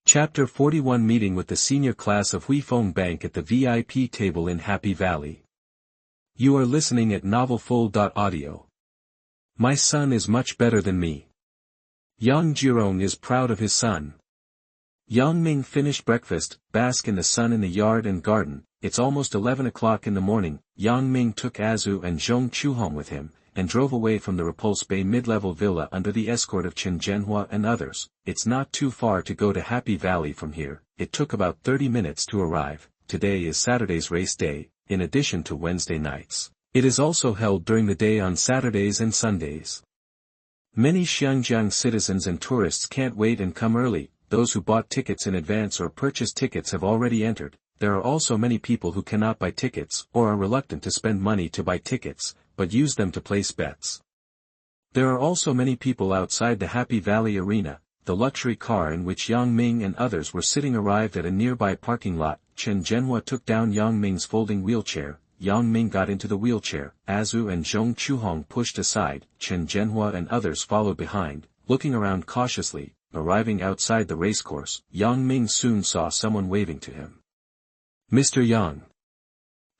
Chapter 41 Meeting with the Senior Class of Huifeng Bank at the VIP Table in Happy Valley. You are listening at novelfull.audio. My son is much better than me. Yang Jirong is proud of his son. Yang Ming finished breakfast, bask in the sun in the yard and garden. It's almost 11 o'clock in the morning. Yang Ming took Azu and Zhong Chu home with him, and drove away from the Repulse Bay mid-level villa under the escort of Chen Zhenhua and others. It's not too far to go to Happy Valley from here. It took about 30 minutes to arrive. Today is Saturday's race day, in addition to Wednesday nights. It is also held during the day on Saturdays and Sundays. Many Xiangjiang citizens and tourists can't wait and come early. Those who bought tickets in advance or purchased tickets have already entered. There are also many people who cannot buy tickets or are reluctant to spend money to buy tickets, but use them to place bets. There are also many people outside the Happy Valley Arena. The luxury car in which Yang Ming and others were sitting arrived at a nearby parking lot. Chen Zhenhua took down Yang Ming's folding wheelchair. Yang Ming got into the wheelchair. Azu and Zhong Chuhong pushed aside. Chen Zhenhua and others followed behind, looking around cautiously. Arriving outside the racecourse, Yang Ming soon saw someone waving to him. Mr. Yang.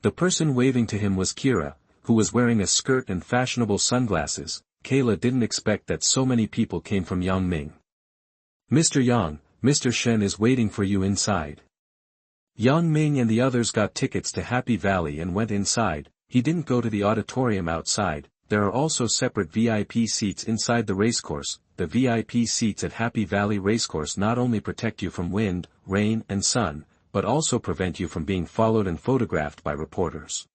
The person waving to him was Kira, who was wearing a skirt and fashionable sunglasses. Kayla didn't expect that so many people came from Yang Ming. Mr. Yang, Mr. Shen is waiting for you inside. Yang Ming and the others got tickets to Happy Valley and went inside. He didn't go to the auditorium outside. There are also separate VIP seats inside the racecourse. The VIP seats at Happy Valley Racecourse not only protect you from wind, rain and sun, but also prevent you from being followed and photographed by reporters.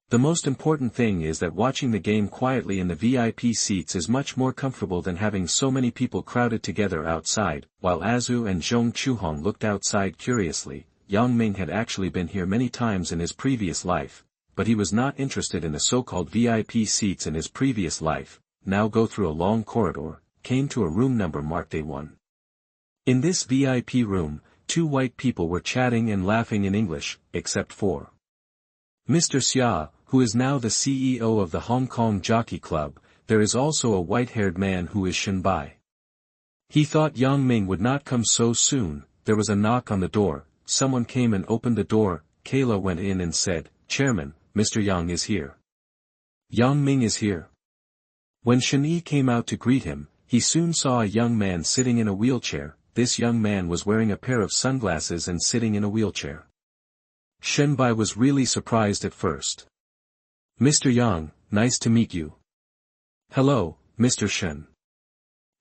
The most important thing is that watching the game quietly in the VIP seats is much more comfortable than having so many people crowded together outside. While Azu and Zhong Chuhong looked outside curiously, Yang Ming had actually been here many times in his previous life, but he was not interested in the so-called VIP seats in his previous life. Now go through a long corridor, came to a room number marked A1. In this VIP room, two white people were chatting and laughing in English, except for Mr. Xia, who is now the CEO of the Hong Kong Jockey Club. There is also a white-haired man who is Shenbai. He thought Yang Ming would not come so soon. There was a knock on the door. Someone came and opened the door. Kayla went in and said, "Chairman, Mr. Yang is here." Yang Ming is here. When Shen Yi came out to greet him, he soon saw a young man sitting in a wheelchair. This young man was wearing a pair of sunglasses and sitting in a wheelchair. Shenbai was really surprised at first. "Mr. Yang, nice to meet you." "Hello, Mr. Shen."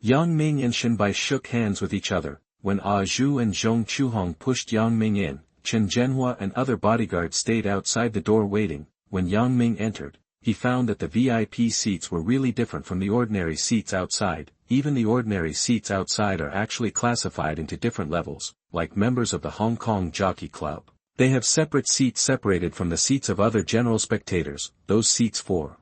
Yang Ming and Shenbai shook hands with each other. When Zhu and Zhong Chuhong pushed Yang Ming in, Chen Zhenhua and other bodyguards stayed outside the door waiting. When Yang Ming entered, he found that the VIP seats were really different from the ordinary seats outside. Even the ordinary seats outside are actually classified into different levels, like members of the Hong Kong Jockey Club. They have separate seats separated from the seats of other general spectators. Those seats for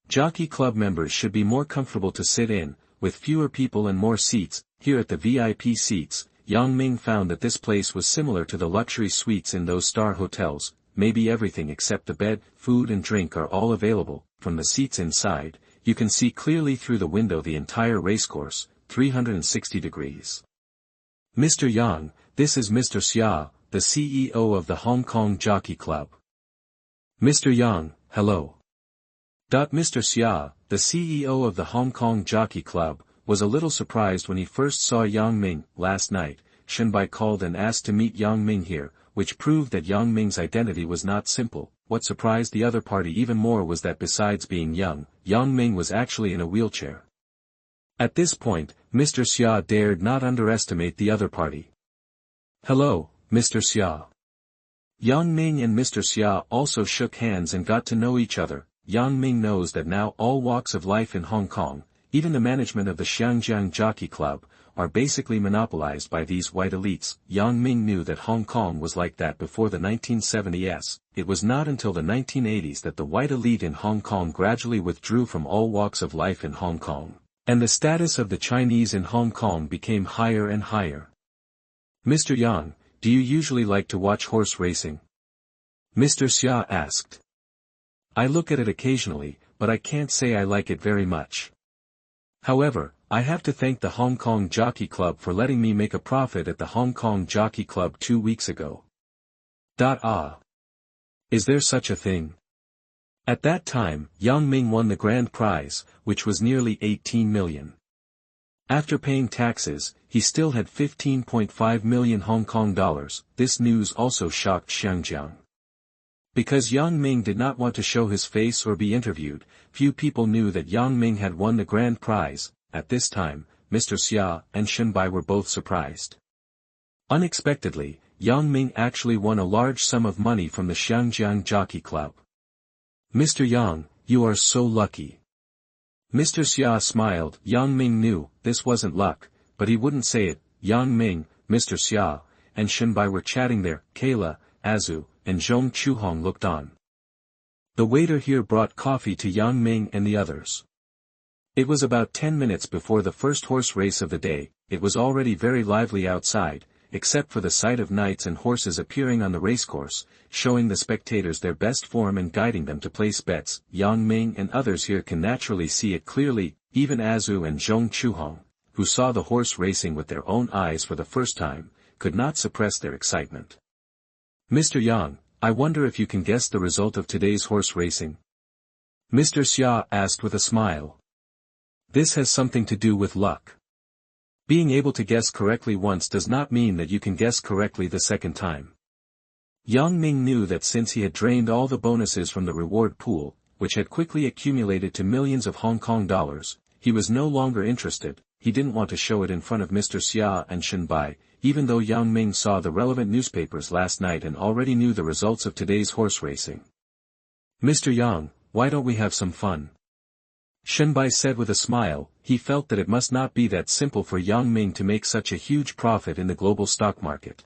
Jockey Club members should be more comfortable to sit in, with fewer people and more seats. Here at the VIP seats, Yang Ming found that this place was similar to the luxury suites in those star hotels. Maybe everything except the bed, food and drink are all available. From the seats inside, you can see clearly through the window the entire racecourse, 360 degrees. "Mr. Yang, this is Mr. Xia, the CEO of the Hong Kong Jockey Club." "Mr. Yang, hello." Mr. Xia, the CEO of the Hong Kong Jockey Club, was a little surprised when he first saw Yang Ming. Last night, Shenbai called and asked to meet Yang Ming here, which proved that Yang Ming's identity was not simple. What surprised the other party even more was that besides being young, Yang Ming was actually in a wheelchair. At this point, Mr. Xia dared not underestimate the other party. "Hello, Mr. Xia." Yang Ming and Mr. Xia also shook hands and got to know each other. Yang Ming knows that now all walks of life in Hong Kong, even the management of the Xiangjiang Jockey Club, are basically monopolized by these white elites. Yang Ming knew that Hong Kong was like that before the 1970s. It was not until the 1980s that the white elite in Hong Kong gradually withdrew from all walks of life in Hong Kong, and the status of the Chinese in Hong Kong became higher and higher. "Mr. Yang, do you usually like to watch horse racing?" Mr. Xia asked. "I look at it occasionally, but I can't say I like it very much. However, I have to thank the Hong Kong Jockey Club for letting me make a profit at the Hong Kong Jockey Club 2 weeks ago. Is there such a thing? At that time, Yang Ming won the grand prize, which was nearly 18 million. After paying taxes, he still had 15.5 million Hong Kong dollars. This news also shocked Xiangjiang. Because Yang Ming did not want to show his face or be interviewed, few people knew that Yang Ming had won the grand prize. At this time, Mr. Xia and Shenbai were both surprised. Unexpectedly, Yang Ming actually won a large sum of money from the Xiangjiang Jockey Club. Mr. Yang, you are so lucky. Mr. Xia smiled. Yang Ming knew this wasn't luck, but he wouldn't say it. Yang Ming, Mr. Xia, and Shenbai were chatting there. Kayla, Azu, and Zhong Chuhong looked on. The waiter here brought coffee to Yang Ming and the others. It was about 10 minutes before the first horse race of the day. It was already very lively outside, except for the sight of knights and horses appearing on the racecourse, showing the spectators their best form and guiding them to place bets. Yang Ming and others here can naturally see it clearly, even Azu and Zhong Chuhong, who saw the horse racing with their own eyes for the first time, could not suppress their excitement. Mr. Yang, I wonder if you can guess the result of today's horse racing? Mr. Xia asked with a smile. This has something to do with luck. Being able to guess correctly once does not mean that you can guess correctly the second time. Yang Ming knew that since he had drained all the bonuses from the reward pool, which had quickly accumulated to millions of Hong Kong dollars, he was no longer interested. He didn't want to show it in front of Mr. Xia and Shenbai, even though Yang Ming saw the relevant newspapers last night and already knew the results of today's horse racing. Mr. Yang, why don't we have some fun? Shenbai said with a smile. He felt that it must not be that simple for Yang Ming to make such a huge profit in the global stock market.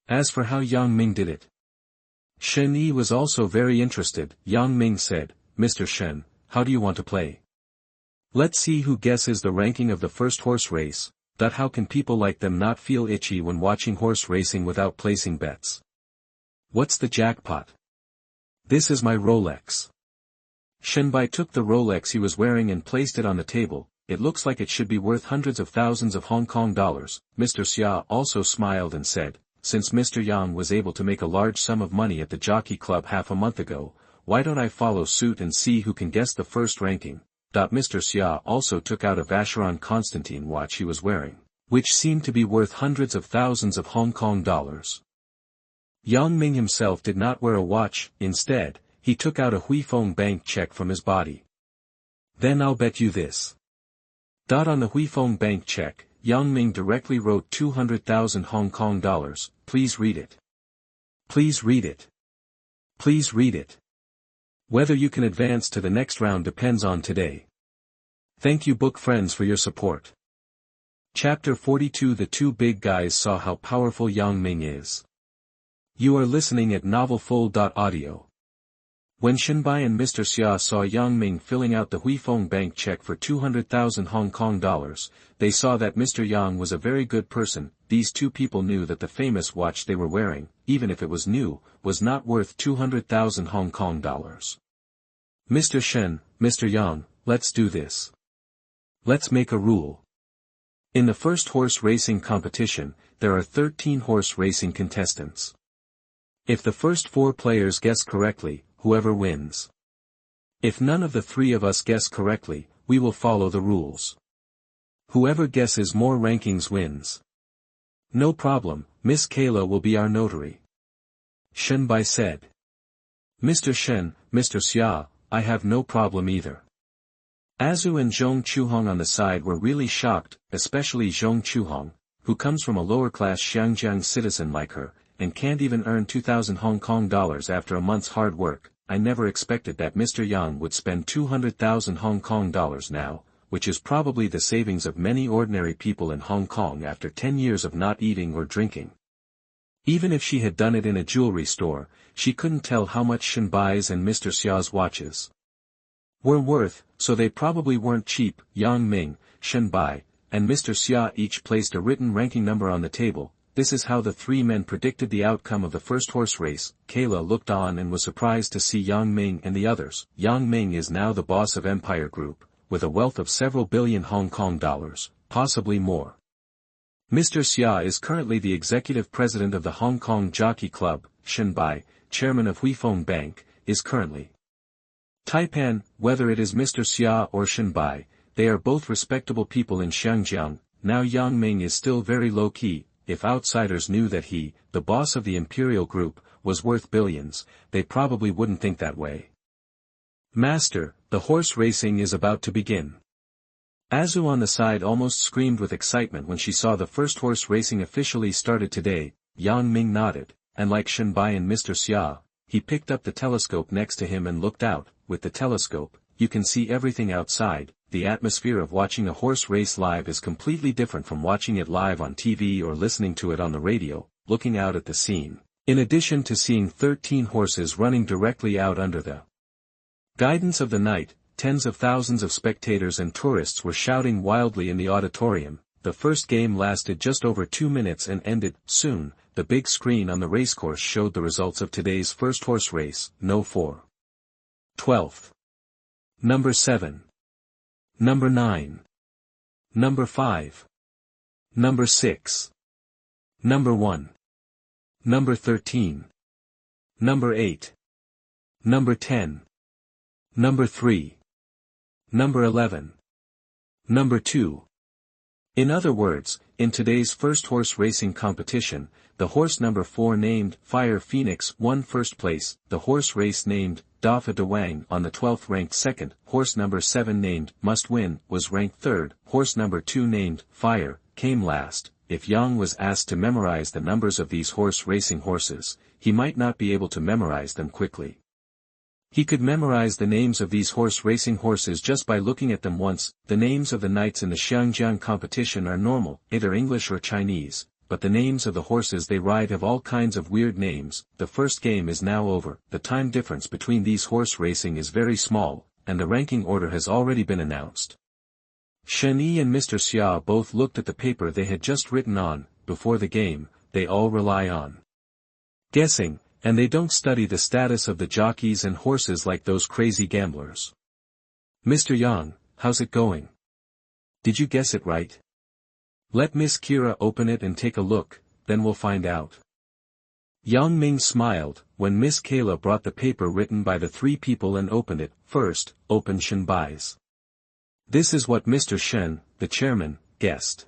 As for how Yang Ming did it, Shen Yi was also very interested. Yang Ming said, Mr. Shen, how do you want to play? Let's see who guesses the ranking of the first horse race. How can people like them not feel itchy when watching horse racing without placing bets? What's the jackpot? This is my Rolex. Shenbai took the Rolex he was wearing and placed it on the table. It looks like it should be worth hundreds of thousands of Hong Kong dollars. Mr. Xia also smiled and said, since Mr. Yang was able to make a large sum of money at the Jockey Club half a month ago, why don't I follow suit and see who can guess the first ranking? Mr. Xia also took out a Vacheron Constantine watch he was wearing, which seemed to be worth hundreds of thousands of Hong Kong dollars. Yang Ming himself did not wear a watch. Instead, he took out a Huifeng Bank check from his body. Then I'll bet you this. On the Huifeng Bank check, Yang Ming directly wrote 200,000 Hong Kong dollars. Please read it. Please read it. Please read it. Whether you can advance to the next round depends on today. Thank you book friends for your support. Chapter 42. The two big guys saw how powerful Yang Ming is. You are listening at novelfull.audio. When Shenbai and Mr. Xia saw Yang Ming filling out the Huifeng Bank check for 200,000 Hong Kong dollars, they saw that Mr. Yang was a very good person. These two people knew that the famous watch they were wearing, even if it was new, was not worth 200,000 Hong Kong dollars. Mr. Shen, Mr. Yang, let's do this. Let's make a rule. In the first horse racing competition, there are 13 horse racing contestants. If the first 4 players guess correctly, whoever wins. If none of the 3 of us guess correctly, we will follow the rules. Whoever guesses more rankings wins. No problem, Miss Kayla will be our notary. Shenbai said. Mr. Shen, Mr. Xia, I have no problem either. Azu and Zhong Chuhong on the side were really shocked, especially Zhong Chuhong, who comes from a lower-class Xiangjiang citizen like her, and can't even earn 2,000 Hong Kong dollars after a month's hard work. I never expected that Mr. Yang would spend 200,000 Hong Kong dollars now, which is probably the savings of many ordinary people in Hong Kong after 10 years of not eating or drinking. Even if she had done it in a jewelry store, she couldn't tell how much Shenbai's and Mr. Xia's watches were worth, so they probably weren't cheap. Yang Ming, Shenbai, and Mr. Xia each placed a written ranking number on the table. This is how the 3 men predicted the outcome of the first horse race. Kayla looked on and was surprised to see Yang Ming and the others. Yang Ming is now the boss of Empire Group, with a wealth of several billion Hong Kong dollars, possibly more. Mr. Xia is currently the executive president of the Hong Kong Jockey Club. Shen Bai, chairman of Huifeng Bank, is currently Taipan. Whether it is Mr. Xia or Shen Bai, they are both respectable people in Xiangjiang. Now Yang Ming is still very low-key. If outsiders knew that he, the boss of the Imperial Group, was worth billions, they probably wouldn't think that way. Master, the horse racing is about to begin. Azu on the side almost screamed with excitement when she saw the first horse racing officially started today. Yang Ming nodded, and like Shen Bai and Mr. Xia, he picked up the telescope next to him and looked out. With the telescope, you can see everything outside. The atmosphere of watching a horse race live is completely different from watching it live on TV or listening to it on the radio. Looking out at the scene, in addition to seeing 13 horses running directly out under the guidance of the night, tens of thousands of spectators and tourists were shouting wildly in the auditorium. The first game lasted just over 2 minutes and ended. Soon, the big screen on the racecourse showed the results of today's first horse race. No 4. 12th. Number 7. Number 9. Number 5. Number 6. Number 1. Number 13. Number 8. Number 10. Number 3. Number 11. Number 2. In other words, in today's first horse racing competition, the horse number 4 named Fire Phoenix won first place, the horse race named Dafa De Wang on the 12th ranked second, horse number 7 named Must Win was ranked third, horse number 2 named Fire came last. If Yang was asked to memorize the numbers of these horse racing horses, he might not be able to memorize them quickly. He could memorize the names of these horse racing horses just by looking at them once. The names of the knights in the Xiangjiang competition are normal, either English or Chinese, but the names of the horses they ride have all kinds of weird names. The first game is now over. The time difference between these horse racing is very small, and the ranking order has already been announced. Shen Yi and Mr. Xia both looked at the paper they had just written on. Before the game, they all rely on guessing, and they don't study the status of the jockeys and horses like those crazy gamblers. Mr. Yang, how's it going? Did you guess it right? Let Miss Kira open it and take a look, then we'll find out. Yang Ming smiled when Miss Kayla brought the paper written by the 3 people and opened it. First, open Shen Bai's. This is what Mr. Shen, the chairman, guessed.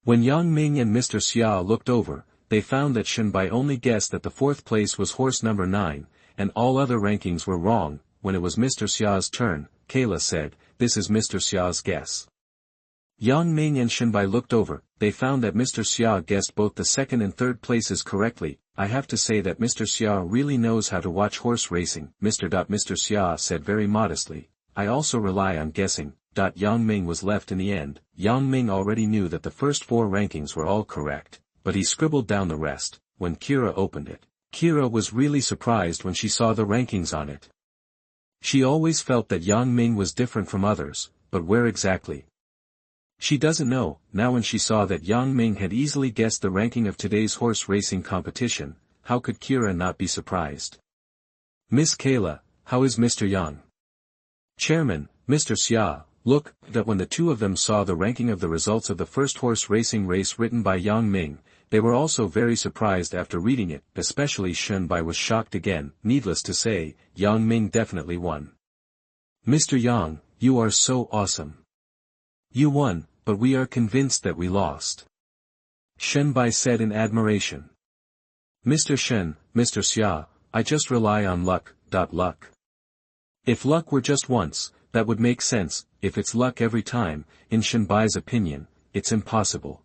When Yang Ming and Mr. Xia looked over, they found that Shen Bai only guessed that the 4th place was horse number 9, and all other rankings were wrong. When it was Mr. Xia's turn, Kayla said, "This is Mr. Xia's guess." Yang Ming and Shen Bai looked over, they found that Mr. Xia guessed both the 2nd and 3rd places correctly. I have to say that Mr. Xia really knows how to watch horse racing. Mr. Xia said very modestly, "I also rely on guessing." Yang Ming was left in the end. Yang Ming already knew that the first 4 rankings were all correct, but he scribbled down the rest. When Kira opened it, Kira was really surprised when she saw the rankings on it. She always felt that Yang Ming was different from others, but where exactly? She doesn't know. Now when she saw that Yang Ming had easily guessed the ranking of today's horse racing competition, how could Kira not be surprised? Miss Kayla, how is Mr. Yang? Chairman, Mr. Xia, look, that when the 2 of them saw the ranking of the results of the first horse racing race written by Yang Ming, they were also very surprised after reading it, especially Shen Bai was shocked again. Needless to say, Yang Ming definitely won. Mr. Yang, you are so awesome. You won, but we are convinced that we lost. Shen Bai said in admiration. Mr. Shen, Mr. Xia, I just rely on luck. Luck. If luck were just once, that would make sense. If it's luck every time, in Shen Bai's opinion, it's impossible.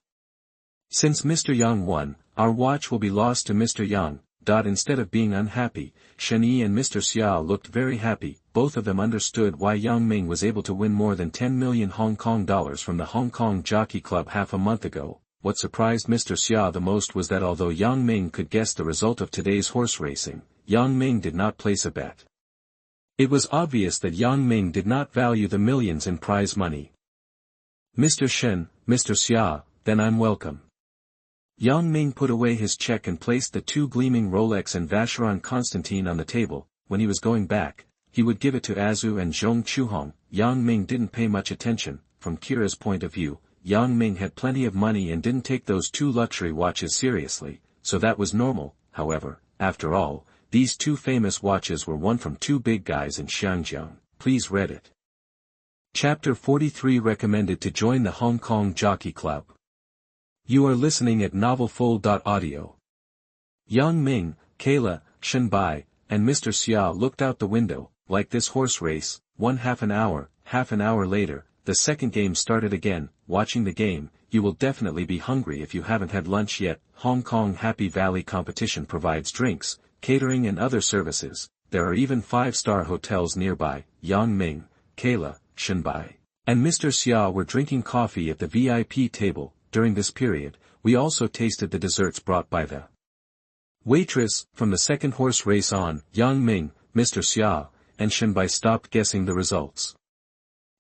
Since Mr. Yang won, our watch will be lost to Mr. Yang. Instead of being unhappy, Shen Yi and Mr. Xia looked very happy. Both of them understood why Yang Ming was able to win more than 10 million Hong Kong dollars from the Hong Kong Jockey Club half a month ago. What surprised Mr. Xia the most was that although Yang Ming could guess the result of today's horse racing, Yang Ming did not place a bet. It was obvious that Yang Ming did not value the millions in prize money. Mr. Shen, Mr. Xia, then I'm welcome. Yang Ming put away his check and placed the 2 gleaming Rolex and Vacheron Constantine on the table. When he was going back, he would give it to Azu and Zhong Chuhong. Yang Ming didn't pay much attention. From Kira's point of view, Yang Ming had plenty of money and didn't take those two luxury watches seriously, so that was normal. However, after all, these two famous watches were won from two big guys in Xiangjiang. Please read it. Chapter 43 Recommended to join the Hong Kong Jockey Club. You are listening at novelfull.audio. Yang Ming, Kayla, Shenbai, and Mr. Xia looked out the window. Like this horse race, won half an hour later, the second game started again. Watching the game, you will definitely be hungry if you haven't had lunch yet. Hong Kong Happy Valley competition provides drinks, catering and other services. There are even 5-star hotels nearby. Yang Ming, Kayla, Shenbai, and Mr. Xia were drinking coffee at the VIP table. During this period, we also tasted the desserts brought by the waitress. From the second horse race on, Yang Ming, Mr. Xia, and Shenbai stopped guessing the results.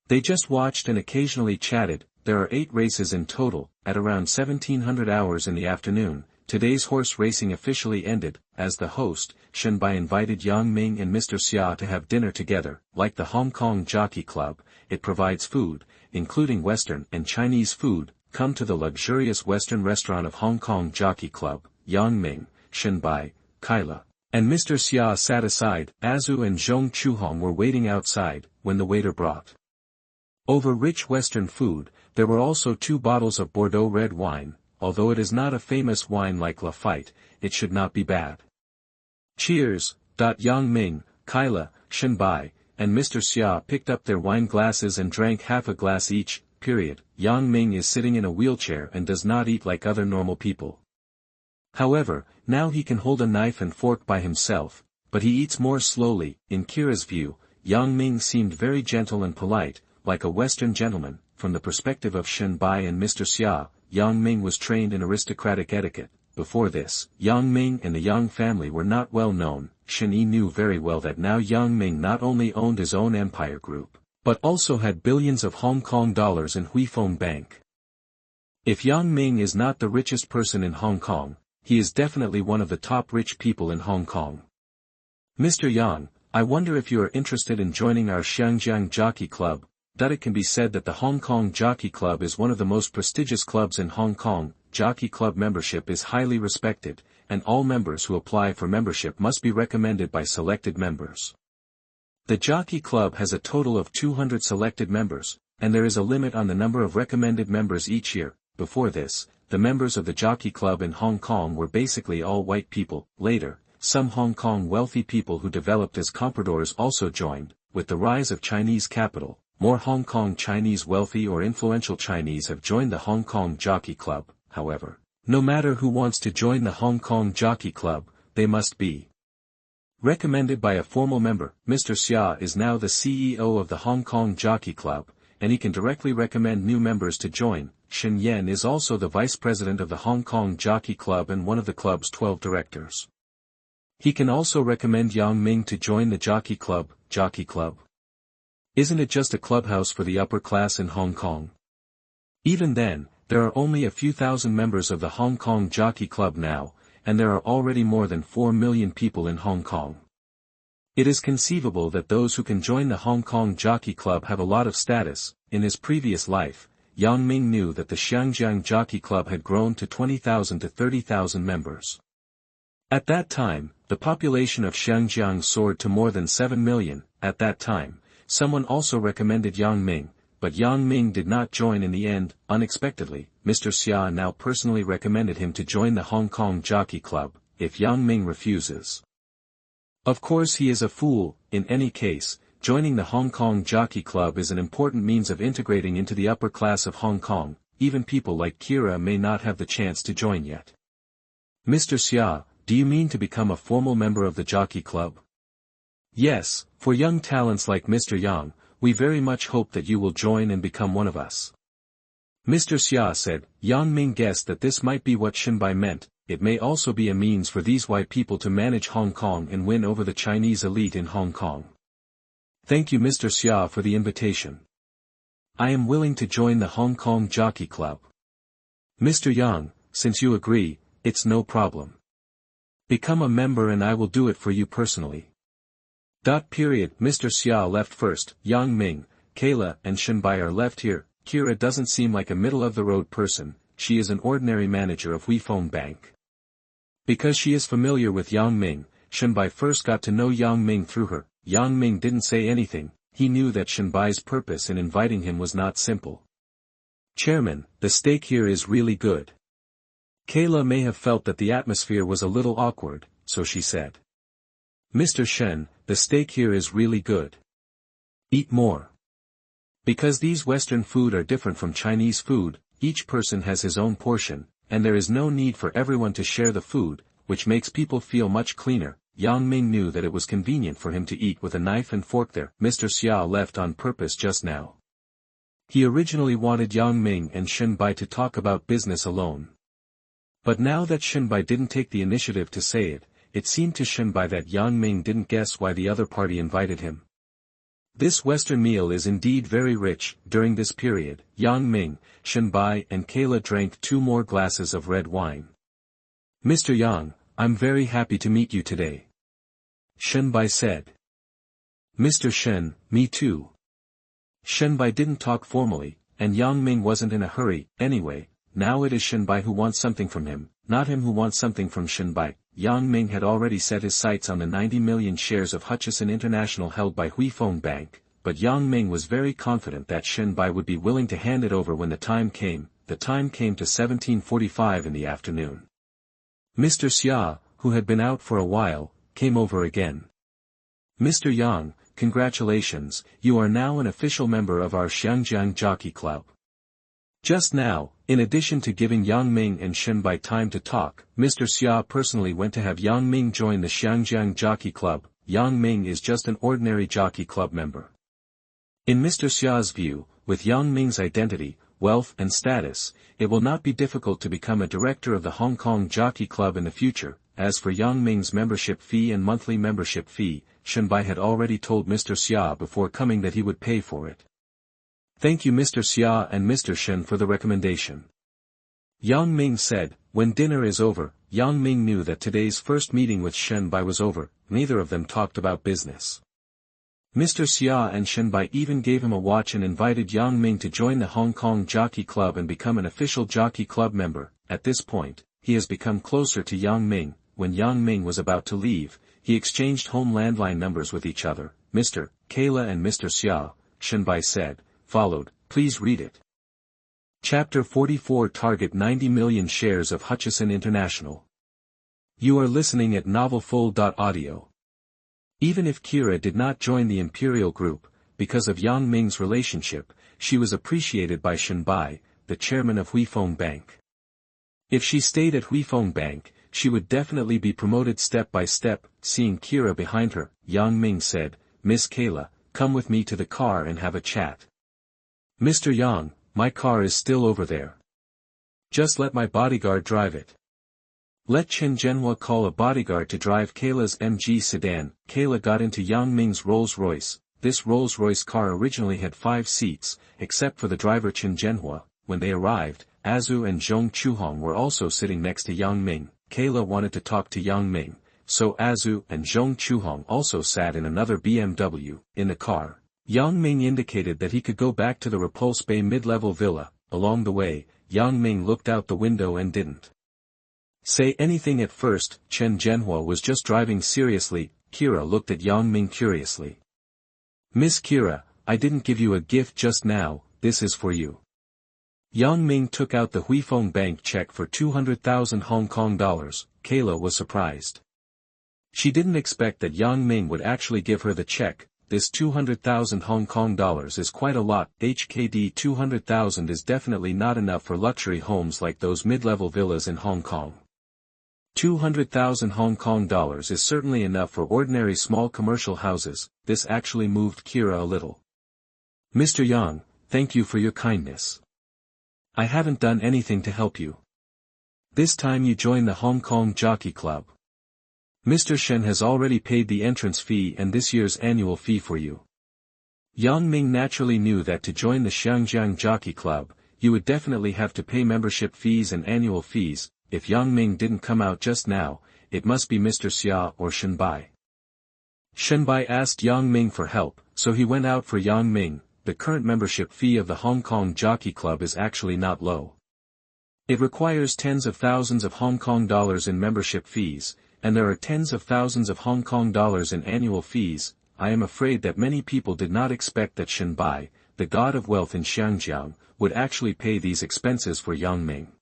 They just watched and occasionally chatted. There are 8 races in total. At around 1700 hours in the afternoon, today's horse racing officially ended. As the host, Shenbai invited Yang Ming and Mr. Xia to have dinner together. Like the Hong Kong Jockey Club, it provides food, including Western and Chinese food. Come to the luxurious Western restaurant of Hong Kong Jockey Club. Yang Ming, Shenbai, Kyla, and Mr. Xia sat aside. Azu and Zhong Chuhong were waiting outside, when the waiter brought over rich Western food. There were also 2 bottles of Bordeaux red wine. Although it is not a famous wine like Lafite, it should not be bad. Cheers! Yang Ming, Kyla, Shenbai, and Mr. Xia picked up their wine glasses and drank half a glass each. Yang Ming is sitting in a wheelchair and does not eat like other normal people. However, now he can hold a knife and fork by himself, but he eats more slowly. In Kira's view, Yang Ming seemed very gentle and polite, like a Western gentleman. From the perspective of Shenbai and Mr. Xia, Yang Ming was trained in aristocratic etiquette. Before this, Yang Ming and the Yang family were not well known. Shen Yi knew very well that now Yang Ming not only owned his own empire group, but also had billions of Hong Kong dollars in Huifeng Bank. If Yang Ming is not the richest person in Hong Kong, he is definitely one of the top rich people in Hong Kong. Mr. Yang, I wonder if you are interested in joining our Xiangjiang Jockey Club. That it can be said that the Hong Kong Jockey Club is one of the most prestigious clubs in Hong Kong. Jockey Club membership is highly respected, and all members who apply for membership must be recommended by selected members. The Jockey Club has a total of 200 selected members, and there is a limit on the number of recommended members each year. Before this, the members of the Jockey Club in Hong Kong were basically all white people. Later, some Hong Kong wealthy people who developed as compradors also joined. With the rise of Chinese capital, more Hong Kong Chinese wealthy or influential Chinese have joined the Hong Kong Jockey Club. However, no matter who wants to join the Hong Kong Jockey Club, they must be recommended by a formal member. Mr. Xia is now the CEO of the Hong Kong Jockey Club, and he can directly recommend new members to join. Shen Yan is also the vice president of the Hong Kong Jockey Club and one of the club's 12 directors. He can also recommend Yang Ming to join the Jockey Club. Jockey Club? Isn't it just a clubhouse for the upper class in Hong Kong? Even then, there are only a few thousand members of the Hong Kong Jockey Club now, and there are already more than 4 million people in Hong Kong. It is conceivable that those who can join the Hong Kong Jockey Club have a lot of status. In his previous life, Yang Ming knew that the Xiangjiang Jockey Club had grown to 20,000 to 30,000 members. At that time, the population of Xiangjiang soared to more than 7 million. At that time, someone also recommended Yang Ming, but Yang Ming did not join in the end. Unexpectedly, Mr. Xia now personally recommended him to join the Hong Kong Jockey Club. If Yang Ming refuses, of course he is a fool. In any case, joining the Hong Kong Jockey Club is an important means of integrating into the upper class of Hong Kong. Even people like Kira may not have the chance to join yet. Mr. Xia, do you mean to become a formal member of the Jockey Club? Yes, for young talents like Mr. Yang, we very much hope that you will join and become one of us. Mr. Xia said. Yang Ming guessed that this might be what Shenbai meant. It may also be a means for these white people to manage Hong Kong and win over the Chinese elite in Hong Kong. Thank you Mr. Xia for the invitation. I am willing to join the Hong Kong Jockey Club. Mr. Yang, since you agree, it's no problem. Become a member and I will do it for you personally. Mr. Xia left first. Yang Ming, Kayla and Shenbai are left here. Kira doesn't seem like a middle-of-the-road person, she is an ordinary manager of Huifeng Bank. Because she is familiar with Yang Ming, Shenbai first got to know Yang Ming through her. Yang Ming didn't say anything, he knew that Shenbai's purpose in inviting him was not simple. Chairman, the steak here is really good. Kayla may have felt that the atmosphere was a little awkward, so she said. Mr. Shen, the steak here is really good. Eat more. Because these Western food are different from Chinese food, each person has his own portion, and there is no need for everyone to share the food, which makes people feel much cleaner. Yang Ming knew that it was convenient for him to eat with a knife and fork there. Mr. Xia left on purpose just now. He originally wanted Yang Ming and Shenbai to talk about business alone. But now that Shenbai didn't take the initiative to say it, it seemed to Shenbai that Yang Ming didn't guess why the other party invited him. This Western meal is indeed very rich. During this period, Yang Ming, Shenbai and Kayla drank 2 more glasses of red wine. Mr. Yang, I'm very happy to meet you today. Shenbai said. Mr. Shen, me too. Shenbai didn't talk formally, and Yang Ming wasn't in a hurry. Anyway, now it is Shenbai who wants something from him, not him who wants something from Shenbai. Yang Ming had already set his sights on the 90 million shares of Hutchison International held by Huifeng Bank, but Yang Ming was very confident that Shenbai would be willing to hand it over when the time came. The time came to 17:45 in the afternoon. Mr. Xia, who had been out for a while, came over again. Mr. Yang, congratulations, you are now an official member of our Xiangjiang Jockey Club. Just now, in addition to giving Yang Ming and Shenbai time to talk, Mr. Xia personally went to have Yang Ming join the Xiangjiang Jockey Club. Yang Ming is just an ordinary Jockey Club member. In Mr. Xia's view, with Yang Ming's identity, wealth and status, it will not be difficult to become a director of the Hong Kong Jockey Club in the future. As for Yang Ming's membership fee and monthly membership fee, Shenbai had already told Mr. Xia before coming that he would pay for it. Thank you Mr. Xia and Mr. Shen for the recommendation. Yang Ming said. When dinner is over, Yang Ming knew that today's first meeting with Shenbai was over. Neither of them talked about business. Mr. Xia and Shenbai even gave him a watch and invited Yang Ming to join the Hong Kong Jockey Club and become an official Jockey Club member. At this point, he has become closer to Yang Ming. When Yang Ming was about to leave, he exchanged home landline numbers with each other. Mr. Kayla and Mr. Xia, Shenbai said, followed, please read it. Chapter 44 Target 90 million shares of Hutchison International. You are listening at novelfull.audio. Even if Kira did not join the Imperial Group, because of Yang Ming's relationship, she was appreciated by Shenbai, the chairman of Huifeng Bank. If she stayed at Huifeng Bank, she would definitely be promoted step by step. Seeing Kira behind her, Yang Ming said, Miss Kayla, come with me to the car and have a chat. Mr. Yang, my car is still over there. Just let my bodyguard drive it. Let Chen Zhenhua call a bodyguard to drive Kayla's MG sedan. Kayla got into Yang Ming's Rolls-Royce. This Rolls-Royce car originally had 5 seats, except for the driver Chen Zhenhua. When they arrived, Azu and Zhong Chuhong were also sitting next to Yang Ming. Kayla wanted to talk to Yang Ming, so Azu and Zhong Chuhong also sat in another BMW. In the car, Yang Ming indicated that he could go back to the Repulse Bay mid-level villa. Along the way, Yang Ming looked out the window and didn't say anything at first. Chen Zhenhua was just driving seriously. Kira looked at Yang Ming curiously. Miss Kira, I didn't give you a gift just now, this is for you. Yang Ming took out the Huifeng Bank check for 200,000 Hong Kong dollars. Kayla was surprised. She didn't expect that Yang Ming would actually give her the check. This 200,000 Hong Kong dollars is quite a lot. HKD 200,000 is definitely not enough for luxury homes like those mid-level villas in Hong Kong. 200,000 Hong Kong dollars is certainly enough for ordinary small commercial houses. This actually moved Kira a little. Mr. Yang, thank you for your kindness. I haven't done anything to help you. This time you join the Hong Kong Jockey Club. Mr. Shen has already paid the entrance fee and this year's annual fee for you. Yang Ming naturally knew that to join the Xiangjiang Jockey Club, you would definitely have to pay membership fees and annual fees. If Yang Ming didn't come out just now, it must be Mr. Xia or Shenbai. Shenbai asked Yang Ming for help, so he went out for Yang Ming. the current membership fee of the Hong Kong Jockey Club is actually not low. It requires tens of thousands of Hong Kong dollars in membership fees, and there are tens of thousands of Hong Kong dollars in annual fees. I am afraid that many people did not expect that Shen Bai, the god of wealth in Xiangjiang, would actually pay these expenses for Yang Ming.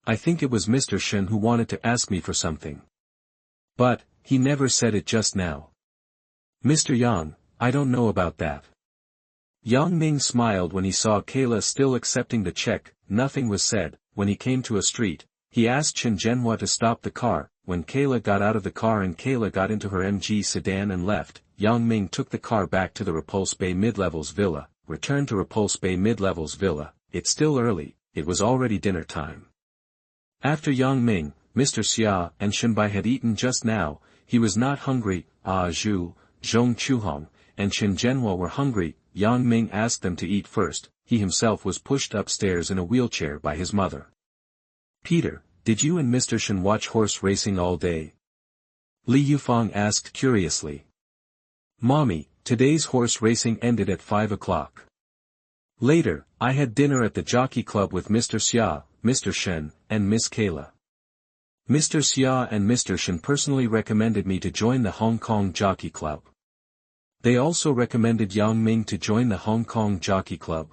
I think it was Mr. Shen who wanted to ask me for something. But, he never said it just now. Mr. Yang, I don't know about that. Yang Ming smiled when he saw Kayla still accepting the check. Nothing was said. When he came to a street, he asked Chen Zhenhua to stop the car. When Kayla got out of the car and Kayla got into her MG sedan and left, Yang Ming took the car back to the Repulse Bay Mid-Levels Villa. Returned to Repulse Bay Mid-Levels Villa. It's still early, it was already dinner time. After Yang Ming, Mr. Xia and Shenbai had eaten just now, he was not hungry. Zhu, Zhong Chuhong, and Chen Zhenhua were hungry. Yang Ming asked them to eat first. He himself was pushed upstairs in a wheelchair by his mother. Peter, did you and Mr. Shen watch horse racing all day? Li Yufang asked curiously. Mommy, today's horse racing ended at 5 o'clock. Later, I had dinner at the Jockey Club with Mr. Xia, Mr. Shen, and Miss Kayla. Mr. Xia and Mr. Shen personally recommended me to join the Hong Kong Jockey Club. They also recommended Yang Ming to join the Hong Kong Jockey Club.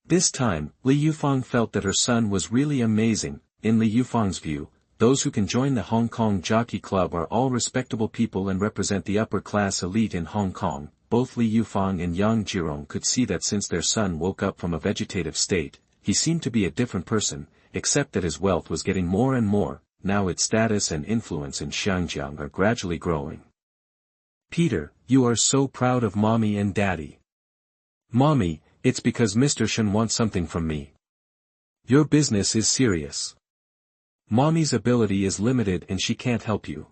This time, Li Yufang felt that her son was really amazing. In Li Yufang's view, those who can join the Hong Kong Jockey Club are all respectable people and represent the upper-class elite in Hong Kong. Both Li Yufang and Yang Jirong could see that since their son woke up from a vegetative state, he seemed to be a different person, except that his wealth was getting more and more. Now its status and influence in Xiangjiang are gradually growing. Peter, you are so proud of Mommy and Daddy. Mommy, it's because Mr. Shen wants something from me. Your business is serious. Mommy's ability is limited and she can't help you.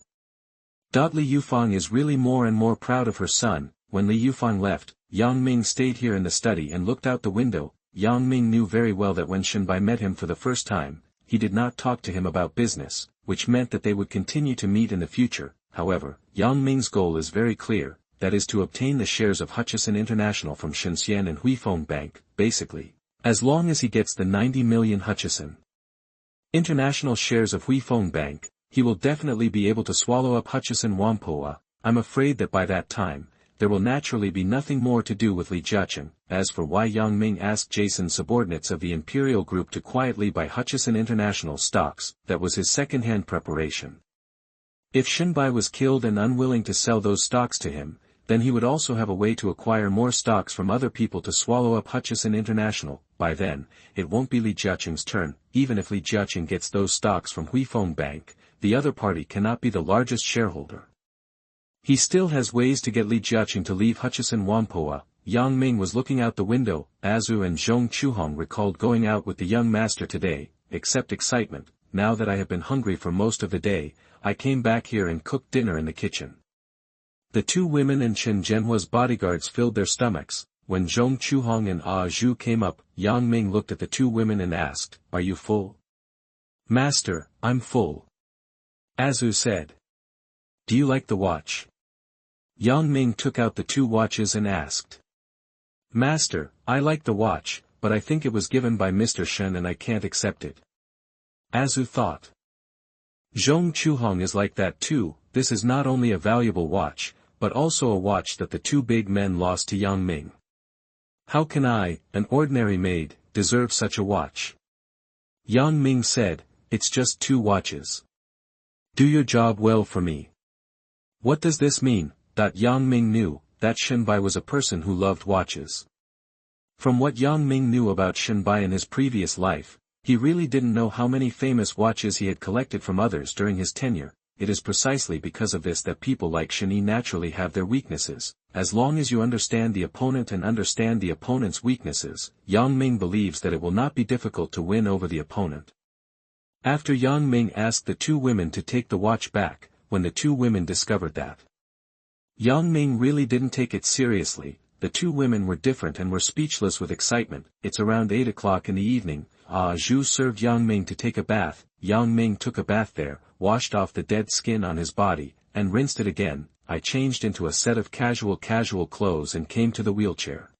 Li Yufang is really more and more proud of her son. When Li Yufang left, Yang Ming stayed here in the study and looked out the window. Yang Ming knew very well that when Shenbai met him for the first time, he did not talk to him about business, which meant that they would continue to meet in the future. However, Yang Ming's goal is very clear, that is to obtain the shares of Hutchison International from Shenzhen and Huifeng Bank. Basically, as long as he gets the 90 million Hutchison International shares of Huifeng Bank, he will definitely be able to swallow up Hutchison Whampoa. I'm afraid that by that time, there will naturally be nothing more to do with Li Jiaqing. As for why Yang Ming asked Jason's subordinates of the Imperial Group to quietly buy Hutchison International stocks, that was his second-hand preparation. If Shenbai was killed and unwilling to sell those stocks to him, then he would also have a way to acquire more stocks from other people to swallow up Hutchison International. By then, it won't be Li Jiaqing's turn. Even if Li Jiaqing gets those stocks from Huifeng Bank, the other party cannot be the largest shareholder. He still has ways to get Li Jiaqing to leave Hutchison Whampoa. Yang Ming was looking out the window. Azu and Zhong Chuhong recalled going out with the young master today, except excitement. Now that I have been hungry for most of the day, I came back here and cooked dinner in the kitchen. The two women and Chen Zhenhua's bodyguards filled their stomachs. When Zhong Chuhong and Zhu came up, Yang Ming looked at the two women and asked, "Are you full?" "Master, I'm full." Azu said. "Do you like the watch?" Yang Ming took out the two watches and asked. "Master, I like the watch, but I think it was given by Mr. Shen and I can't accept it." Azu thought. Zhong Chuhong is like that too. This is not only a valuable watch, but also a watch that the two big men lost to Yang Ming. How can I, an ordinary maid, deserve such a watch? Yang Ming said, "It's just two watches. Do your job well for me." What does this mean? Yang Ming knew that Shenbai was a person who loved watches. From what Yang Ming knew about Shenbai in his previous life, he really didn't know how many famous watches he had collected from others during his tenure. It is precisely because of this that people like Shenyi naturally have their weaknesses. As long as you understand the opponent and understand the opponent's weaknesses, Yang Ming believes that it will not be difficult to win over the opponent. After Yang Ming asked the two women to take the watch back, when the two women discovered that Yang Ming really didn't take it seriously, the two women were different and were speechless with excitement. It's around 8 o'clock in the evening. Zhu served Yang Ming to take a bath. Yang Ming took a bath there, washed off the dead skin on his body, and rinsed it again. I changed into a set of casual clothes and came to the wheelchair.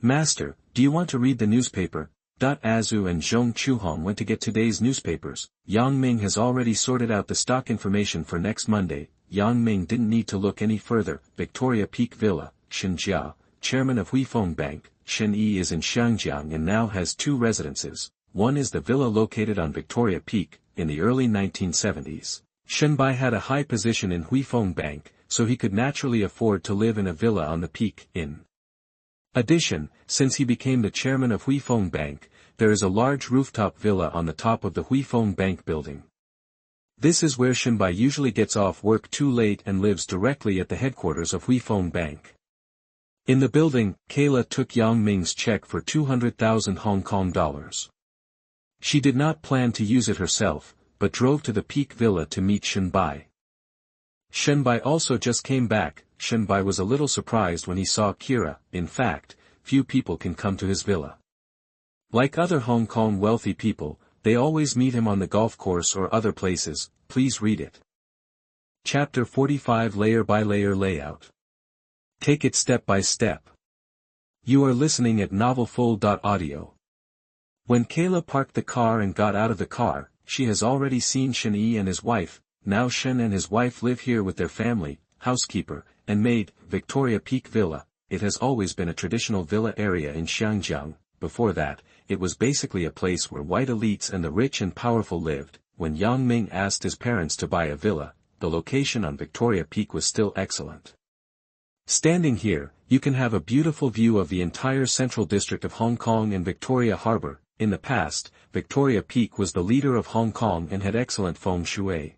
Master, do you want to read the newspaper? Azu and Zhong Chuhong went to get today's newspapers. Yang Ming has already sorted out the stock information for next Monday. Yang Ming didn't need to look any further. Victoria Peak Villa, Shenjia, chairman of Huifeng Bank. Shen Yi is in Xiangjiang and now has two residences. One is the villa located on Victoria Peak. In the early 1970s, Shenbai had a high position in Huifeng Bank, so he could naturally afford to live in a villa on the peak. In addition, since he became the chairman of Huifeng Bank, there is a large rooftop villa on the top of the Huifeng Bank building. This is where Shenbai usually gets off work too late and lives directly at the headquarters of Huifeng Bank. In the building, Kayla took Yang Ming's check for 200,000 Hong Kong dollars. She did not plan to use it herself, but drove to the Peak Villa to meet Shenbai. Shenbai also just came back. Shenbai was a little surprised when he saw Kira. In fact, few people can come to his villa. Like other Hong Kong wealthy people, they always meet him on the golf course or other places. Please read it. Chapter 45 Layer by Layer Layout. Take it step by step. You are listening at novelfull.audio. When Kayla parked the car and got out of the car, she has already seen Shen Yi and his wife. Now Shen and his wife live here with their family, housekeeper, and maid. Victoria Peak Villa. It has always been a traditional villa area in Xiangjiang. Before that, it was basically a place where white elites and the rich and powerful lived. When Yang Ming asked his parents to buy a villa, the location on Victoria Peak was still excellent. Standing here, you can have a beautiful view of the entire central district of Hong Kong and Victoria Harbour. In the past, Victoria Peak was the leader of Hong Kong and had excellent feng shui.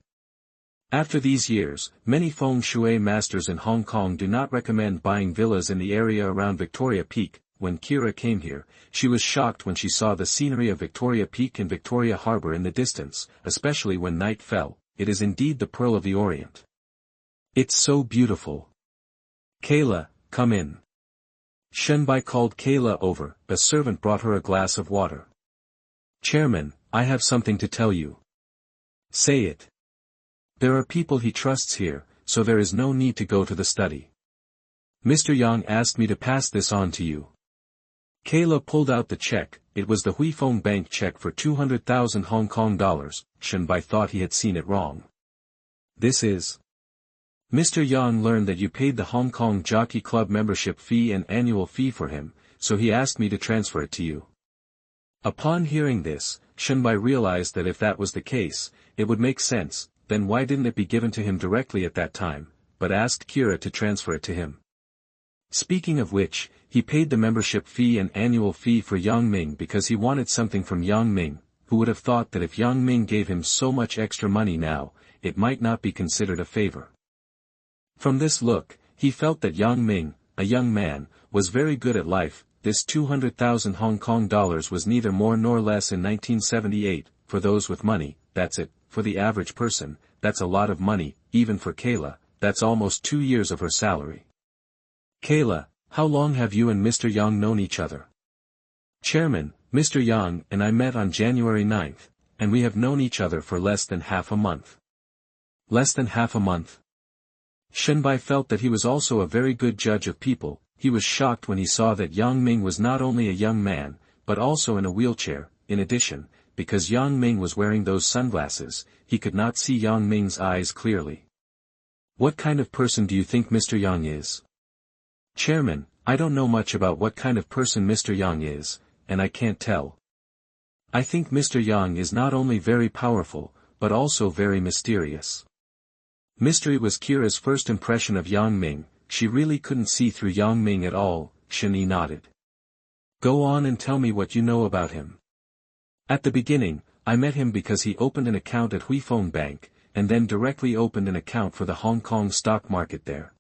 After these years, many feng shui masters in Hong Kong do not recommend buying villas in the area around Victoria Peak. When Kira came here, she was shocked when she saw the scenery of Victoria Peak and Victoria Harbour in the distance, especially when night fell. It is indeed the Pearl of the Orient. It's so beautiful. Kayla, come in. Shenbai called Kayla over. A servant brought her a glass of water. Chairman, I have something to tell you. Say it. There are people he trusts here, so there is no need to go to the study. Mr. Yang asked me to pass this on to you. Kayla pulled out the check. It was the Huifeng Bank check for 200,000 Hong Kong dollars. Shenbai thought he had seen it wrong. This is. Mr. Yang learned that you paid the Hong Kong Jockey Club membership fee and annual fee for him, so he asked me to transfer it to you. Upon hearing this, Shenbai realized that if that was the case, it would make sense. Then why didn't it be given to him directly at that time, but asked Kira to transfer it to him? Speaking of which, he paid the membership fee and annual fee for Yang Ming because he wanted something from Yang Ming. Who would have thought that if Yang Ming gave him so much extra money now, it might not be considered a favor. From this look, he felt that Yang Ming, a young man, was very good at life. This 200,000 Hong Kong dollars was neither more nor less in 1978, for those with money, that's it. For the average person, that's a lot of money. Even for Kayla, that's almost 2 years of her salary. Kayla, how long have you and Mr. Yang known each other? Chairman, Mr. Yang and I met on January 9th, and we have known each other for less than half a month. Less than half a month? Shenbai felt that he was also a very good judge of people. He was shocked when he saw that Yang Ming was not only a young man, but also in a wheelchair. In addition, because Yang Ming was wearing those sunglasses, he could not see Yang Ming's eyes clearly. What kind of person do you think Mr. Yang is? Chairman, I don't know much about what kind of person Mr. Yang is, and I can't tell. I think Mr. Yang is not only very powerful, but also very mysterious. Mystery was Kira's first impression of Yang Ming. She really couldn't see through Yang Ming at all. Shen Yi nodded. Go on and tell me what you know about him. At the beginning, I met him because he opened an account at Huifeng Bank, and then directly opened an account for the Hong Kong stock market there.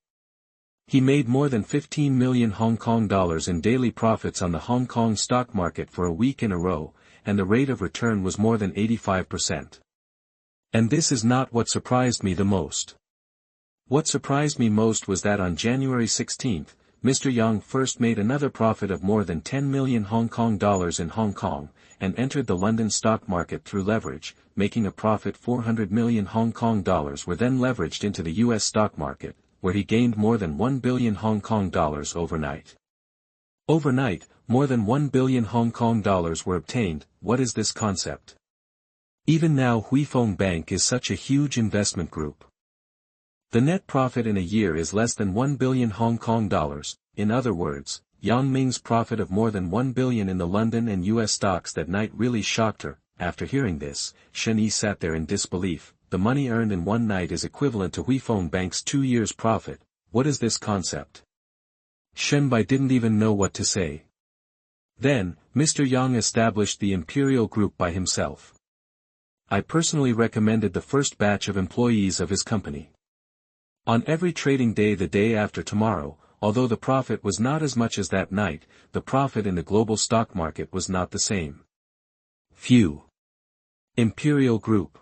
He made more than 15 million Hong Kong dollars in daily profits on the Hong Kong stock market for a week in a row, and the rate of return was more than 85%. And this is not what surprised me the most. What surprised me most was that on January 16th, Mr. Yang first made another profit of more than 10 million Hong Kong dollars in Hong Kong, and entered the London stock market through leverage, making a profit. 400 million Hong Kong dollars were then leveraged into the US stock market, where he gained more than 1 billion Hong Kong dollars overnight. Overnight, more than 1 billion Hong Kong dollars were obtained. What is this concept? Even now Huifeng Bank is such a huge investment group. The net profit in a year is less than 1 billion Hong Kong dollars. In other words, Yang Ming's profit of more than 1 billion in the London and US stocks that night really shocked her. After hearing this, Shen Yi sat there in disbelief. The money earned in one night is equivalent to Huifeng Bank's 2 years' profit. What is this concept? Shen Bai didn't even know what to say. Then, Mr. Yang established the Imperial Group by himself. I personally recommended the first batch of employees of his company. On every trading day the day after tomorrow, although the profit was not as much as that night, the profit in the global stock market was not the same. Phew. Imperial Group.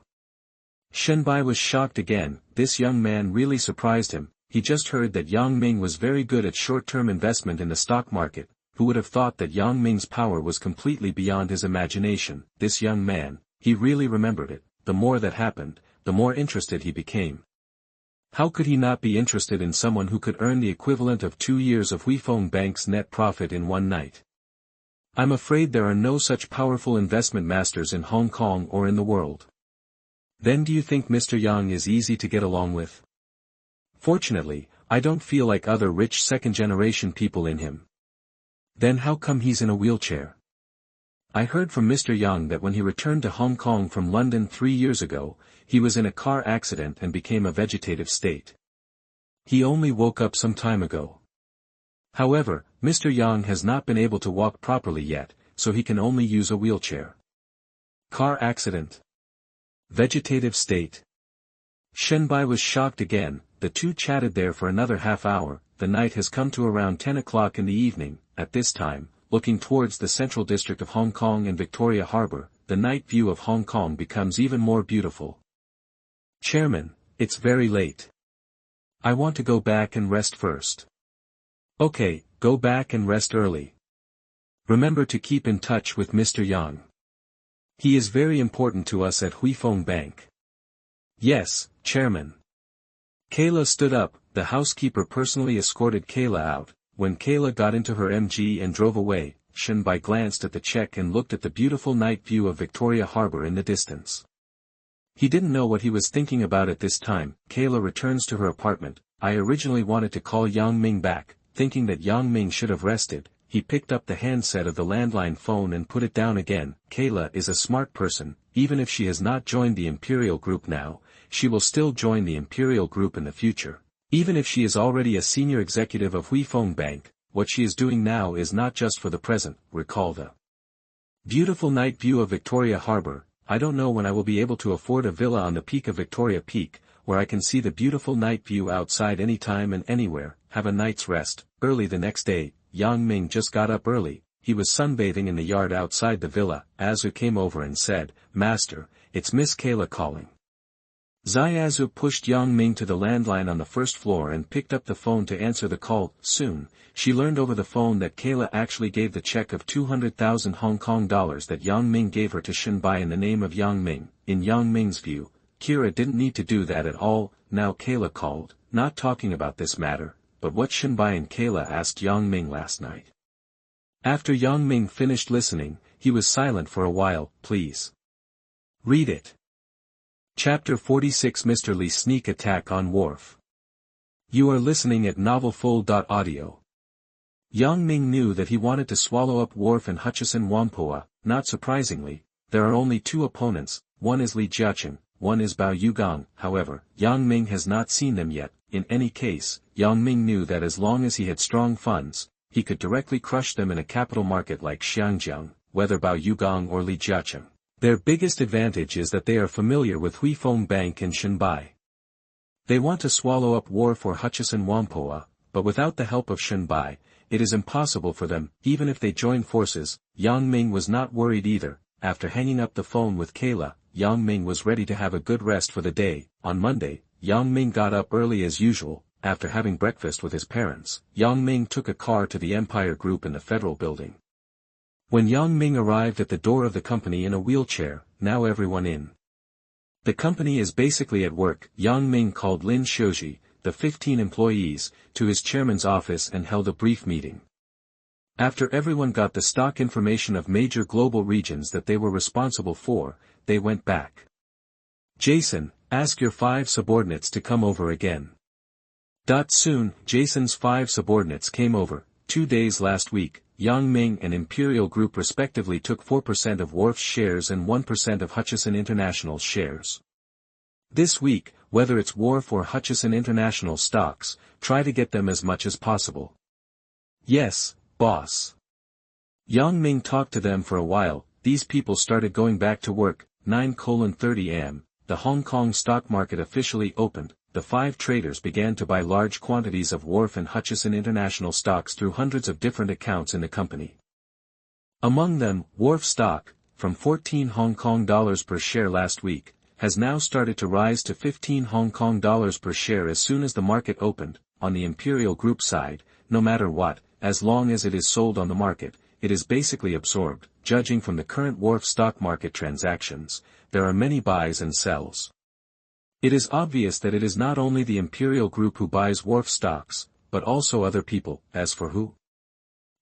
Shen Bai was shocked again. This young man really surprised him. He just heard that Yang Ming was very good at short-term investment in the stock market. Who would have thought that Yang Ming's power was completely beyond his imagination? This young man, he really remembered it. The more that happened, the more interested he became. How could he not be interested in someone who could earn the equivalent of 2 years of Huifeng Bank's net profit in one night? I'm afraid there are no such powerful investment masters in Hong Kong or in the world. Then do you think Mr. Yang is easy to get along with? Fortunately, I don't feel like other rich second-generation people in him. Then how come he's in a wheelchair? I heard from Mr. Yang that when he returned to Hong Kong from London 3 years ago, he was in a car accident and became a vegetative state. He only woke up some time ago. However, Mr. Yang has not been able to walk properly yet, so he can only use a wheelchair. Car accident. Vegetative state. Shen Bai was shocked again. The two chatted there for another half hour. The night has come to around 10 o'clock in the evening. At this time, looking towards the central district of Hong Kong and Victoria Harbour, the night view of Hong Kong becomes even more beautiful. Chairman, it's very late. I want to go back and rest first. Okay, go back and rest early. Remember to keep in touch with Mr. Yang. He is very important to us at Huifeng Bank. Yes, Chairman. Kayla stood up. The housekeeper personally escorted Kayla out. When Kayla got into her MG and drove away, Shen Bai glanced at the check and looked at the beautiful night view of Victoria Harbour in the distance. He didn't know what he was thinking about at this time. Kayla returns to her apartment. I originally wanted to call Yang Ming back, thinking that Yang Ming should have rested. He picked up the handset of the landline phone and put it down again. Kayla is a smart person. Even if she has not joined the Imperial Group now, she will still join the Imperial Group in the future. Even if she is already a senior executive of Huifeng Bank, what she is doing now is not just for the present. Recall the beautiful night view of Victoria Harbour. I don't know when I will be able to afford a villa on the peak of Victoria Peak, where I can see the beautiful night view outside anytime and anywhere, have a night's rest. Early the next day, Yang Ming just got up early. He was sunbathing in the yard outside the villa. Azu came over and said, "Master, it's Miss Kayla calling." Zaiazu pushed Yang Ming to the landline on the first floor and picked up the phone to answer the call. Soon, she learned over the phone that Kayla actually gave the check of 200,000 Hong Kong dollars that Yang Ming gave her to Shen Bai in the name of Yang Ming. In Yang Ming's view, Kira didn't need to do that at all. Now Kayla called, not talking about this matter, but what Shen Bai and Kayla asked Yang Ming last night. After Yang Ming finished listening, he was silent for a while. Please read it. Chapter 46 Mr. Li's Sneak Attack on Wharf. You are listening at novelfull.audio. Yang Ming knew that he wanted to swallow up Wharf and Hutchison Whampoa. Not surprisingly, there are only two opponents, one is Li Jiaqing, one is Bao Yugang. However, Yang Ming has not seen them yet. In any case, Yang Ming knew that as long as he had strong funds, he could directly crush them in a capital market like Xiangjiang, whether Bao Yugang or Li Jiaqing. Their biggest advantage is that they are familiar with Huifeng Bank and Shen Bai. They want to swallow up Wharf or Hutchison Whampoa, but without the help of Shen Bai, it is impossible for them. Even if they join forces, Yang Ming was not worried either. After hanging up the phone with Kayla, Yang Ming was ready to have a good rest for the day. On Monday, Yang Ming got up early as usual. After having breakfast with his parents, Yang Ming took a car to the Empire Group in the Federal Building. When Yang Ming arrived at the door of the company in a wheelchair, now everyone in the company is basically at work. Yang Ming called Lin Shouji, the 15 employees, to his chairman's office and held a brief meeting. After everyone got the stock information of major global regions that they were responsible for, they went back. Jason, ask your 5 subordinates to come over again. Soon, Jason's 5 subordinates came over. 2 days last week, Yang Ming and Imperial Group respectively took 4% of Wharf's shares and 1% of Hutchison International's shares. This week, whether it's Wharf or Hutchison International stocks, try to get them as much as possible. Yes, boss. Yang Ming talked to them for a while. These people started going back to work. 9:30 am, the Hong Kong stock market officially opened. The 5 traders began to buy large quantities of Wharf and Hutchison International stocks through hundreds of different accounts in the company. Among them, Wharf stock, from 14 Hong Kong dollars per share last week, has now started to rise to 15 Hong Kong dollars per share as soon as the market opened. On the Imperial Group side, no matter what, as long as it is sold on the market, it is basically absorbed. Judging from the current Wharf stock market transactions, there are many buys and sells. It is obvious that it is not only the Imperial Group who buys Wharf stocks, but also other people. As for who?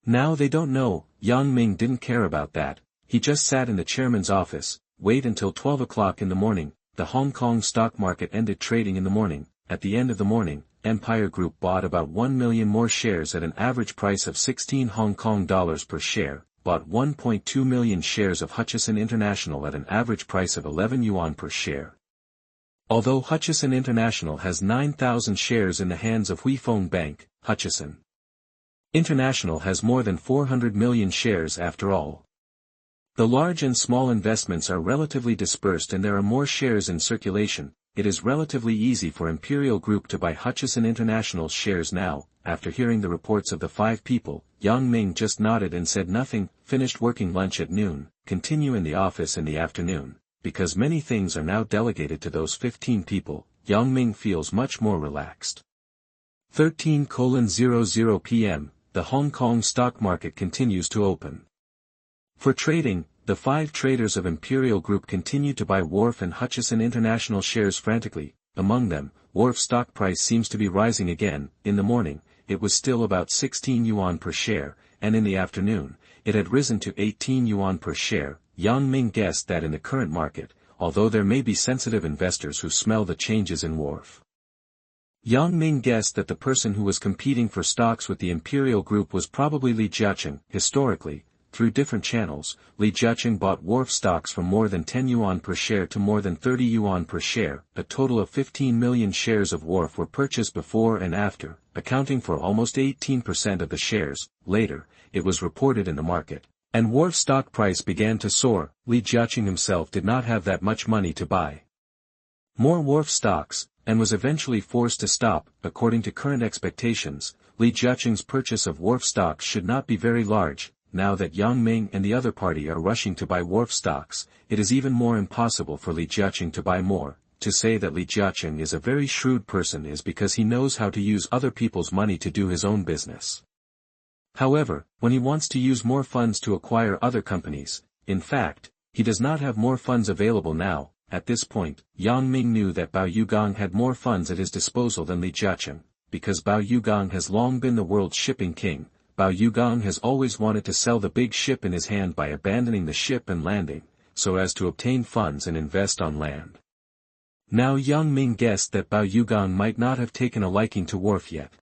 Now they don't know. Yang Ming didn't care about that. He just sat in the chairman's office, wait until 12 o'clock in the morning. The Hong Kong stock market ended trading in the morning. At the end of the morning, Empire Group bought about 1 million more shares at an average price of 16 Hong Kong dollars per share, bought 1.2 million shares of Hutchison International at an average price of 11 yuan per share. Although Hutchison International has 9,000 shares in the hands of Huifeng Bank, Hutchison International has more than 400 million shares after all. The large and small investments are relatively dispersed and there are more shares in circulation. It is relatively easy for Imperial Group to buy Hutchison International's shares now. After hearing the reports of the 5 people, Yang Ming just nodded and said nothing. Finished working lunch at noon, continue in the office in the afternoon. Because many things are now delegated to those 15 people, Yang Ming feels much more relaxed. 13:00 p.m., the Hong Kong stock market continues to open. For trading, the 5 traders of Imperial Group continue to buy Wharf and Hutchison International shares frantically. Among them, Wharf stock price seems to be rising again. In the morning, it was still about 16 yuan per share, and in the afternoon, it had risen to 18 yuan per share. Yang Ming guessed that in the current market, although there may be sensitive investors who smell the changes in Wharf. Yang Ming guessed that the person who was competing for stocks with the Imperial Group was probably Li Jiaqing. Historically, through different channels, Li Jiaqing bought Wharf stocks from more than 10 yuan per share to more than 30 yuan per share. A total of 15 million shares of Wharf were purchased before and after, accounting for almost 18% of the shares. Later, it was reported in the market, and Wharf stock price began to soar. Li Jiaqing himself did not have that much money to buy more Wharf stocks, and was eventually forced to stop. According to current expectations, Li Jiaqing's purchase of Wharf stocks should not be very large. Now that Yang Ming and the other party are rushing to buy Wharf stocks, it is even more impossible for Li Jiaqing to buy more. To say that Li Jiaqing is a very shrewd person is because he knows how to use other people's money to do his own business. However, when he wants to use more funds to acquire other companies, in fact, he does not have more funds available now. At this point, Yang Ming knew that Bao Yugang had more funds at his disposal than Li Jiaqing, because Bao Yugang has long been the world's shipping king. Bao Yugang has always wanted to sell the big ship in his hand by abandoning the ship and landing, so as to obtain funds and invest on land. Now Yang Ming guessed that Bao Yugang might not have taken a liking to Wharf yet.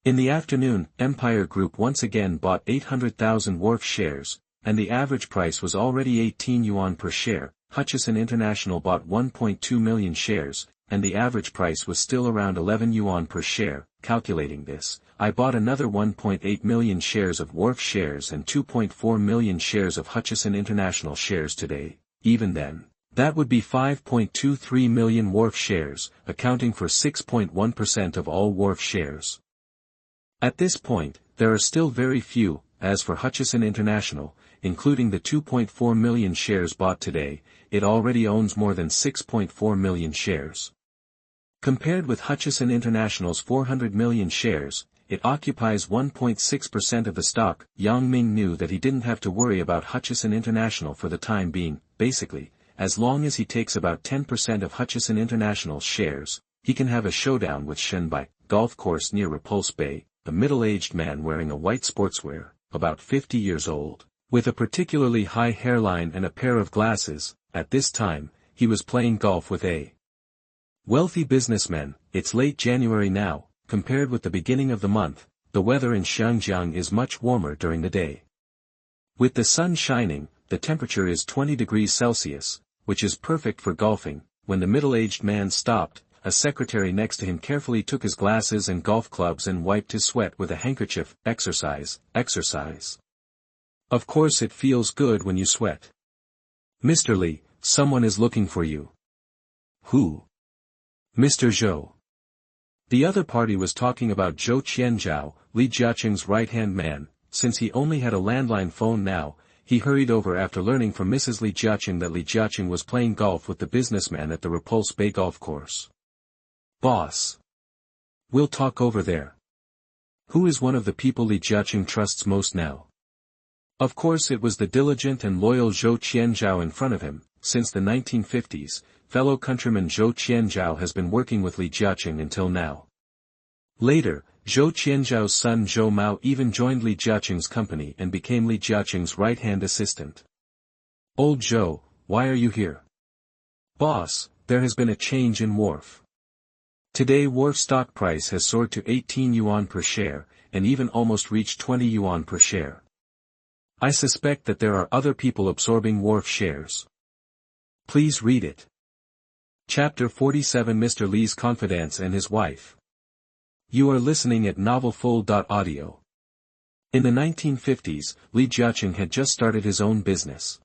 In the afternoon, Empire Group once again bought 800,000 Wharf shares, and the average price was already 18 yuan per share. Hutchison International bought 1.2 million shares, and the average price was still around 11 yuan per share. Calculating this, I bought another 1.8 million shares of Wharf shares and 2.4 million shares of Hutchison International shares today. Even then, that would be 5.23 million Wharf shares, accounting for 6.1% of all Wharf shares. At this point, there are still very few. As for Hutchison International, including the 2.4 million shares bought today, it already owns more than 6.4 million shares. Compared with Hutchison International's 400 million shares, it occupies 1.6% of the stock. Yang Ming knew that he didn't have to worry about Hutchison International for the time being. Basically, as long as he takes about 10% of Hutchison International's shares, he can have a showdown with Shen Bai. Golf course near Repulse Bay. A middle-aged man wearing a white sportswear, about 50 years old, with a particularly high hairline and a pair of glasses. At this time, he was playing golf with a wealthy businessman. It's late January now, compared with the beginning of the month. The weather in Xiangjiang is much warmer during the day. With the sun shining, the temperature is 20 degrees Celsius, which is perfect for golfing. When the middle-aged man stopped, a secretary next to him carefully took his glasses and golf clubs and wiped his sweat with a handkerchief. Exercise, exercise. Of course it feels good when you sweat. Mr. Li, someone is looking for you. Who? Mr. Zhou. The other party was talking about Zhou Qianzhao, Li Jiaqing's right-hand man. Since he only had a landline phone now, he hurried over after learning from Mrs. Li Jiaqing that Li Jiaqing was playing golf with the businessman at the Repulse Bay golf course. Boss. We'll talk over there. Who is one of the people Li Jiaqing trusts most now? Of course it was the diligent and loyal Zhou Qianzhao in front of him. Since the 1950s, fellow countryman Zhou Qianzhao has been working with Li Jiaqing until now. Later, Zhou Qianzhao's son Zhou Mao even joined Li Jiaqing's company and became Li Jiaqing's right-hand assistant. Old Zhou, why are you here? Boss, there has been a change in Wharf. Today Wharf stock price has soared to 18 yuan per share, and even almost reached 20 yuan per share. I suspect that there are other people absorbing Wharf shares. Please read it. Chapter 47 Mr. Li's Confidants and His Wife. You are listening at novelfull.audio. In the 1950s, Li Jiaqing had just started his own business.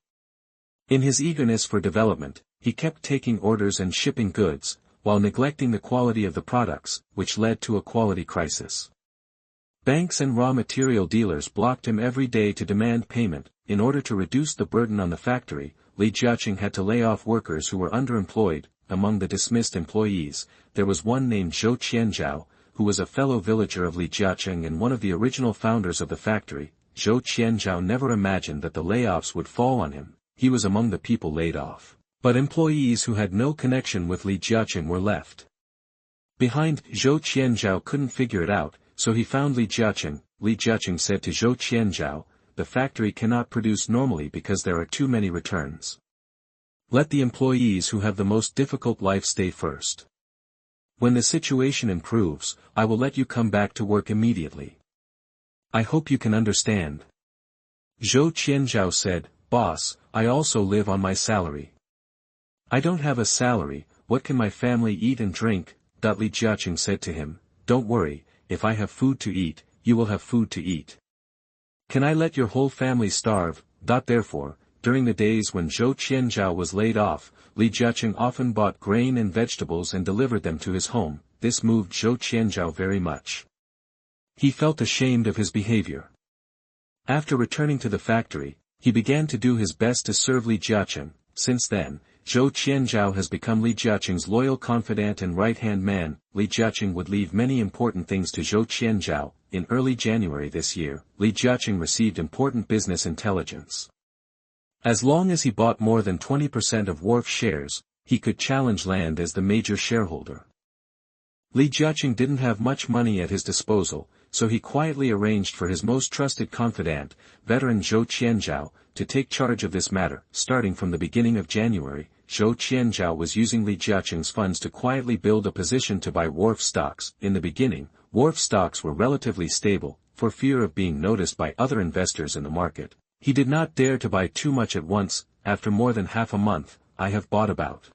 In his eagerness for development, he kept taking orders and shipping goods, while neglecting the quality of the products, which led to a quality crisis. Banks and raw material dealers blocked him every day to demand payment. In order to reduce the burden on the factory, Li Jiaqing had to lay off workers who were underemployed. Among the dismissed employees, there was one named Zhou Qianzhao, who was a fellow villager of Li Jiaqing and one of the original founders of the factory. Zhou Qianzhao never imagined that the layoffs would fall on him. He was among the people laid off. But employees who had no connection with Li Jiaqing were left behind. Zhou Qianzhao couldn't figure it out, so he found Li Jiaqing. Li Jiaqing said to Zhou Qianzhao, "The factory cannot produce normally because there are too many returns. Let the employees who have the most difficult life stay first. When the situation improves, I will let you come back to work immediately. I hope you can understand." Zhou Qianzhao said, "Boss, I also live on my salary." "I don't have a salary, what can my family eat and drink?" Li Jiaqing said to him, "Don't worry, if I have food to eat, you will have food to eat. Can I let your whole family starve?" Therefore, during the days when Zhou Qianzhao was laid off, Li Jiaqing often bought grain and vegetables and delivered them to his home. This moved Zhou Qianzhao very much. He felt ashamed of his behavior. After returning to the factory, he began to do his best to serve Li Jiaqing. Since then, Zhou Qianzhao has become Li Jiaqing's loyal confidant and right-hand man. Li Jiaqing would leave many important things to Zhou Qianzhao. In early January this year, Li Jiaqing received important business intelligence. As long as he bought more than 20% of Wharf shares, he could challenge Land as the major shareholder. Li Jiaqing didn't have much money at his disposal, so he quietly arranged for his most trusted confidant, veteran Zhou Qianzhao, to take charge of this matter. Starting from the beginning of January, Zhou Qianzhao was using Li Jiaqing's funds to quietly build a position to buy Wharf stocks. In the beginning, Wharf stocks were relatively stable. For fear of being noticed by other investors in the market, he did not dare to buy too much at once. After more than half a month, I have bought about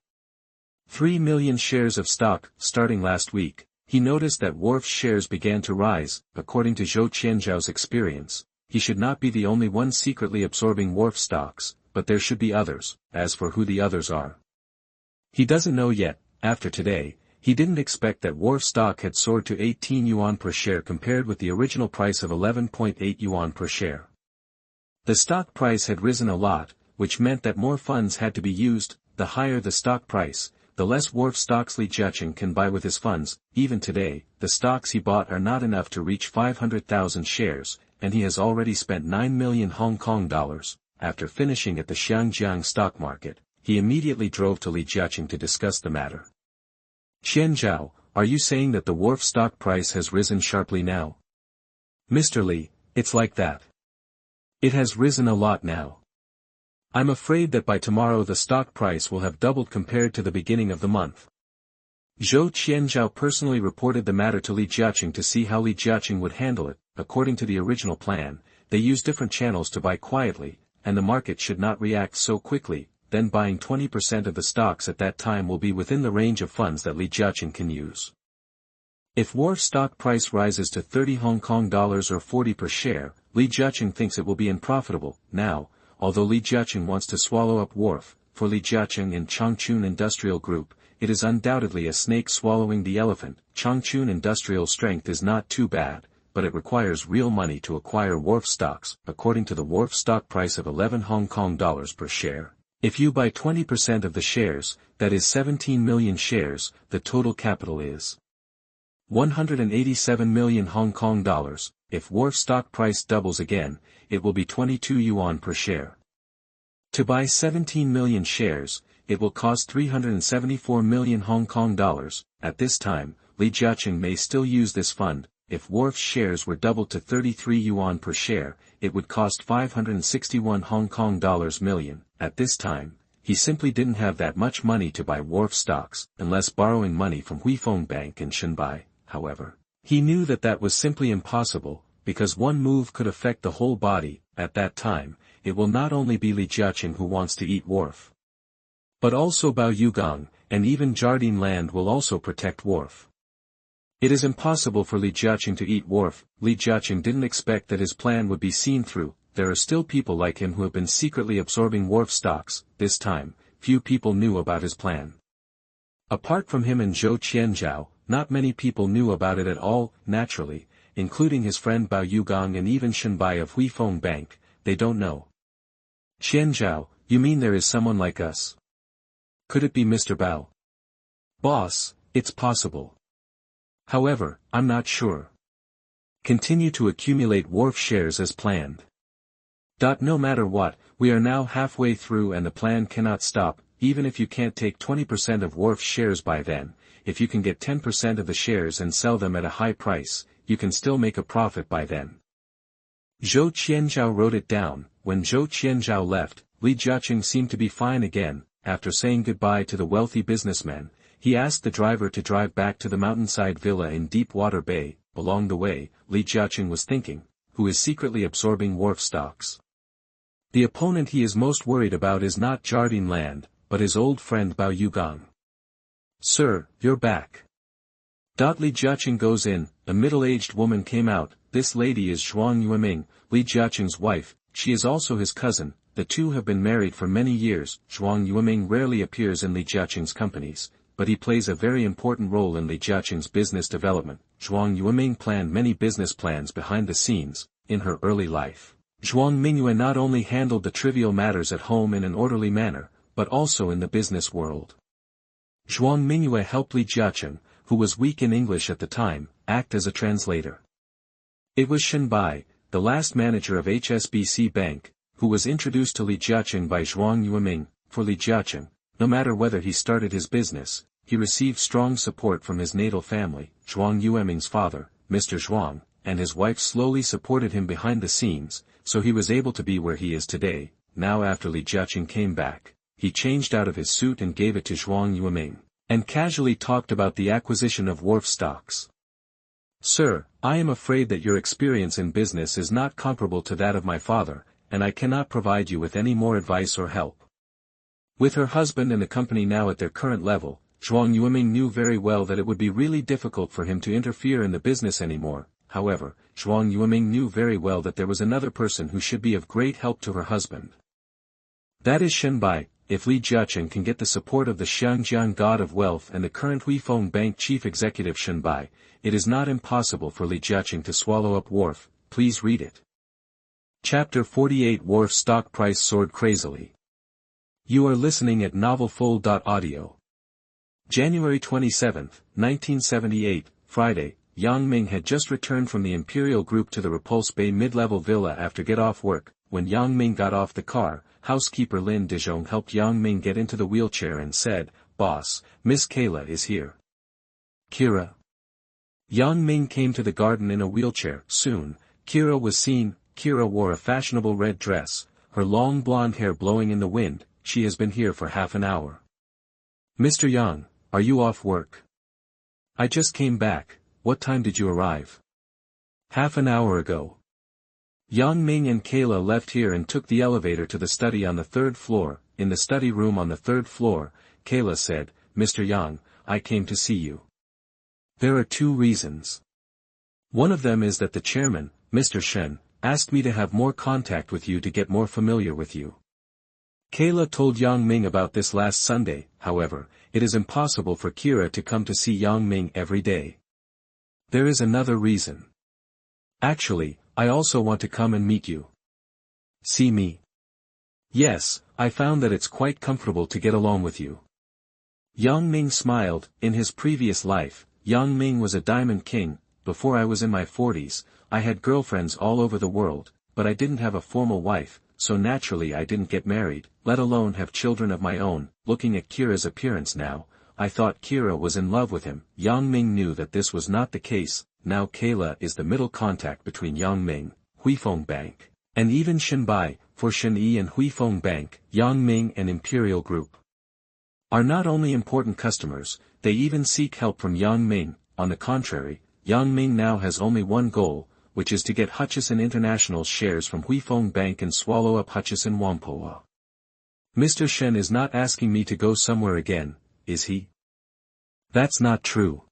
3 million shares of stock. Starting last week, he noticed that Wharf's shares began to rise. According to Zhou Qianzhao's experience, he should not be the only one secretly absorbing Wharf stocks, but there should be others. As for who the others are, he doesn't know yet. After today, he didn't expect that Wharf stock had soared to 18 yuan per share compared with the original price of 11.8 yuan per share. The stock price had risen a lot, which meant that more funds had to be used. The higher the stock price, the less Wharf stocks Li Jiaqing can buy with his funds. Even today, the stocks he bought are not enough to reach 500,000 shares, and he has already spent 9 million Hong Kong dollars. After finishing at the Xiangjiang stock market, he immediately drove to Li Jiaqing to discuss the matter. "Qianzhao, are you saying that the Wharf stock price has risen sharply now?" "Mr. Li, it's like that. It has risen a lot now. I'm afraid that by tomorrow the stock price will have doubled compared to the beginning of the month. Zhou Qianzhao personally reported the matter to Li Jiaqing to see how Li Jiaqing would handle it. According to the original plan, they use different channels to buy quietly, and the market should not react so quickly. Then buying 20% of the stocks at that time will be within the range of funds that Li Jiaqing can use. If Wharf stock price rises to 30 Hong Kong dollars or 40 per share, Li Jiaqing thinks it will be unprofitable. Now, although Li Jiaqing wants to swallow up Wharf, for Li Jiaqing and Changchun Industrial Group, it is undoubtedly a snake swallowing the elephant. Changchun Industrial strength is not too bad, but it requires real money to acquire Wharf stocks. According to the Wharf stock price of 11 Hong Kong dollars per share, if you buy 20% of the shares, that is 17 million shares, the total capital is 187 million Hong Kong dollars. If Wharf stock price doubles again, it will be 22 yuan per share. To buy 17 million shares, it will cost 374 million Hong Kong dollars. At this time, Li Jiaqing may still use this fund. If Wharf's shares were doubled to 33 yuan per share, it would cost 561 Hong Kong dollars million. At this time, he simply didn't have that much money to buy Wharf stocks, unless borrowing money from Huifeng Bank and Shanbai. However, he knew that that was simply impossible, because one move could affect the whole body. At that time, it will not only be Li Jiaqing who wants to eat Wharf, but also Bao Yugang, and even Jardine land will also protect Wharf. It is impossible for Li Jiaqing to eat Wharf. Li Jiaqing didn't expect that his plan would be seen through. There are still people like him who have been secretly absorbing Wharf stocks. This time, few people knew about his plan. Apart from him and Zhou Qianzhao, not many people knew about it at all. Naturally, including his friend Bao Yugang and even Shanbai of Huifeng Bank, they don't know. Qianzhao, you mean there is someone like us? Could it be Mr. Bao? Boss, it's possible. However, I'm not sure. Continue to accumulate Wharf shares as planned. No matter what, we are now halfway through and the plan cannot stop. Even if you can't take 20% of Wharf shares by then, if you can get 10% of the shares and sell them at a high price, you can still make a profit by then. Zhou Qianzhao wrote it down. When Zhou Qianzhao left, Li Jiaqing seemed to be fine again. After saying goodbye to the wealthy businessman, he asked the driver to drive back to the mountainside villa in Deepwater Bay. Along the way, Li Jiaqing was thinking, who is secretly absorbing Wharf stocks? The opponent he is most worried about is not Jardine land, but his old friend Bao Yugang. Sir, you're back. Li Jiaqing goes in. A middle-aged woman came out. This lady is Zhuang Yueming, Li Jiaqing's wife. She is also his cousin. The two have been married for many years. Zhuang Yueming rarely appears in Li Jiaqing's companies, but he plays a very important role in Li Jiaqing's business development. Zhuang Yueming planned many business plans behind the scenes. In her early life, Zhuang Mingyue not only handled the trivial matters at home in an orderly manner, but also in the business world. Zhuang Mingyue helped Li Jiaqing, who was weak in English at the time, act as a translator. It was Shanbai, the last manager of HSBC Bank, who was introduced to Li Jiaqing by Zhuang Yueming. For Li Jiaqing, no matter whether he started his business, he received strong support from his natal family. Zhuang Yueming's father, Mr. Zhuang, and his wife slowly supported him behind the scenes, so he was able to be where he is today. Now after Li Jiaqing came back, he changed out of his suit and gave it to Zhuang Yueming, and casually talked about the acquisition of Wharf stocks. Sir, I am afraid that your experience in business is not comparable to that of my father, and I cannot provide you with any more advice or help. With her husband and the company now at their current level, Zhuang Yueming knew very well that it would be really difficult for him to interfere in the business anymore. However, Zhuang Yueming knew very well that there was another person who should be of great help to her husband. That is Shanbai. If Li Jiaqing can get the support of the Xiangjiang God of Wealth and the current Huifeng Bank Chief Executive Shanbai, it is not impossible for Li Jiaqing to swallow up Wharf. Please read it. Chapter 48 Wharf stock price soared crazily. You are listening at novelfull.audio. January 27, 1978, Friday. Yang Ming had just returned from the Imperial Group to the Repulse Bay mid-level villa after get-off work. When Yang Ming got off the car, housekeeper Lin Dezhong helped Yang Ming get into the wheelchair and said, "Boss, Miss Kayla is here." Kira. Yang Ming came to the garden in a wheelchair. Soon, Kira was seen. Kira wore a fashionable red dress, her long blonde hair blowing in the wind. She has been here for half an hour. Mr. Yang, are you off work? I just came back. What time did you arrive? Half an hour ago. Yang Ming and Kayla left here and took the elevator to the study on the third floor. In the study room on the third floor, Kayla said, Mr. Yang, I came to see you. There are two reasons. One of them is that the chairman, Mr. Shen, asked me to have more contact with you to get more familiar with you. Kayla told Yang Ming about this last Sunday. However, it is impossible for Kira to come to see Yang Ming every day. There is another reason. Actually, I also want to come and meet you. See me? Yes, I found that it's quite comfortable to get along with you. Yang Ming smiled. In his previous life, Yang Ming was a diamond king. Before I was in my 40s, I had girlfriends all over the world, but I didn't have a formal wife, so naturally I didn't get married, let alone have children of my own. Looking at Kira's appearance now, I thought Kira was in love with him. Yang Ming knew that this was not the case. Now Kayla is the middle contact between Yang Ming, Huifeng Bank, and even Shenbai. For Shenyi and Huifeng Bank, Yang Ming and Imperial Group are not only important customers, they even seek help from Yang Ming. On the contrary, Yang Ming now has only one goal, which is to get Hutchison International's shares from Huifeng Bank and swallow up Hutchison Whampoa. Mr. Shen is not asking me to go somewhere again, is he? That's not true.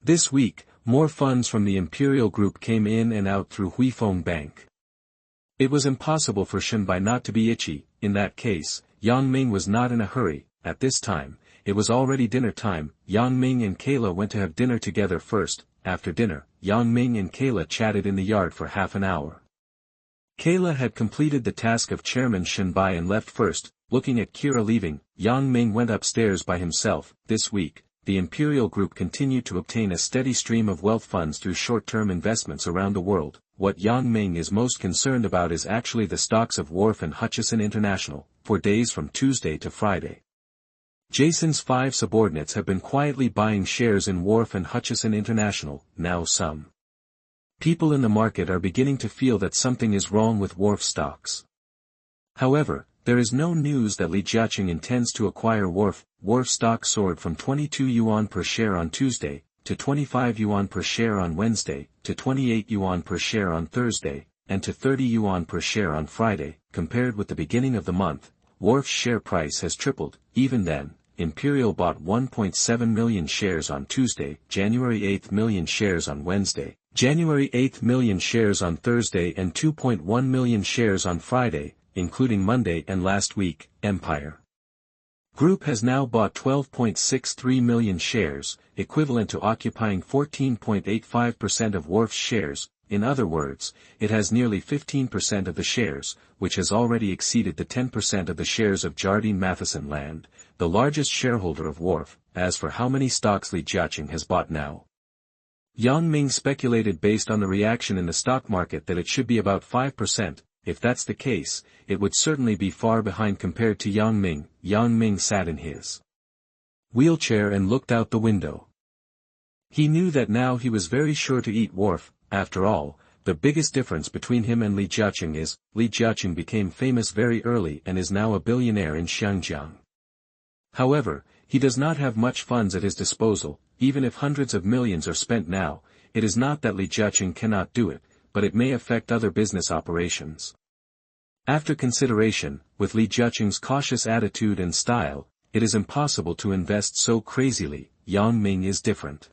This week, more funds from the Imperial Group came in and out through Huifeng Bank. It was impossible for Shenbai not to be itchy. In that case, Yang Ming was not in a hurry. At this time, it was already dinner time. Yang Ming and Kayla went to have dinner together first. After dinner, Yang Ming and Kayla chatted in the yard for half an hour. Kayla had completed the task of Chairman Shenbai and left first. Looking at Kira leaving, Yang Ming went upstairs by himself. This week, the Imperial Group continued to obtain a steady stream of wealth funds through short-term investments around the world. What Yang Ming is most concerned about is actually the stocks of Wharf and Hutchison International, for days from Tuesday to Friday. Jason's 5 subordinates have been quietly buying shares in Wharf and Hutchison International. Now some people in the market are beginning to feel that something is wrong with Wharf stocks. However, there is no news that Li Jiaqing intends to acquire Wharf. Wharf stock soared from 22 yuan per share on Tuesday, to 25 yuan per share on Wednesday, to 28 yuan per share on Thursday, and to 30 yuan per share on Friday. Compared with the beginning of the month, Wharf's share price has tripled. Even then, Imperial bought 1.7 million shares on Tuesday, January 8 million shares on Wednesday, January 8 million shares on Thursday and 2.1 million shares on Friday, including Monday and last week. Empire Group has now bought 12.63 million shares, equivalent to occupying 14.85% of Wharf's shares. In other words, it has nearly 15% of the shares, which has already exceeded the 10% of the shares of Jardine Matheson Land, the largest shareholder of Wharf. As for how many stocks Li Jiaqing has bought now, Yang Ming speculated based on the reaction in the stock market that it should be about 5%. If that's the case, it would certainly be far behind compared to Yang Ming. Yang Ming sat in his wheelchair and looked out the window. He knew that now he was very sure to eat Wharf. After all, the biggest difference between him and Li Jiaqing is, Li Jiaqing became famous very early and is now a billionaire in Xiangjiang. However, he does not have much funds at his disposal. Even if hundreds of millions are spent now, it is not that Li Jiaqing cannot do it, but it may affect other business operations. After consideration, with Li Jiaqing's cautious attitude and style, it is impossible to invest so crazily. Yang Ming is different.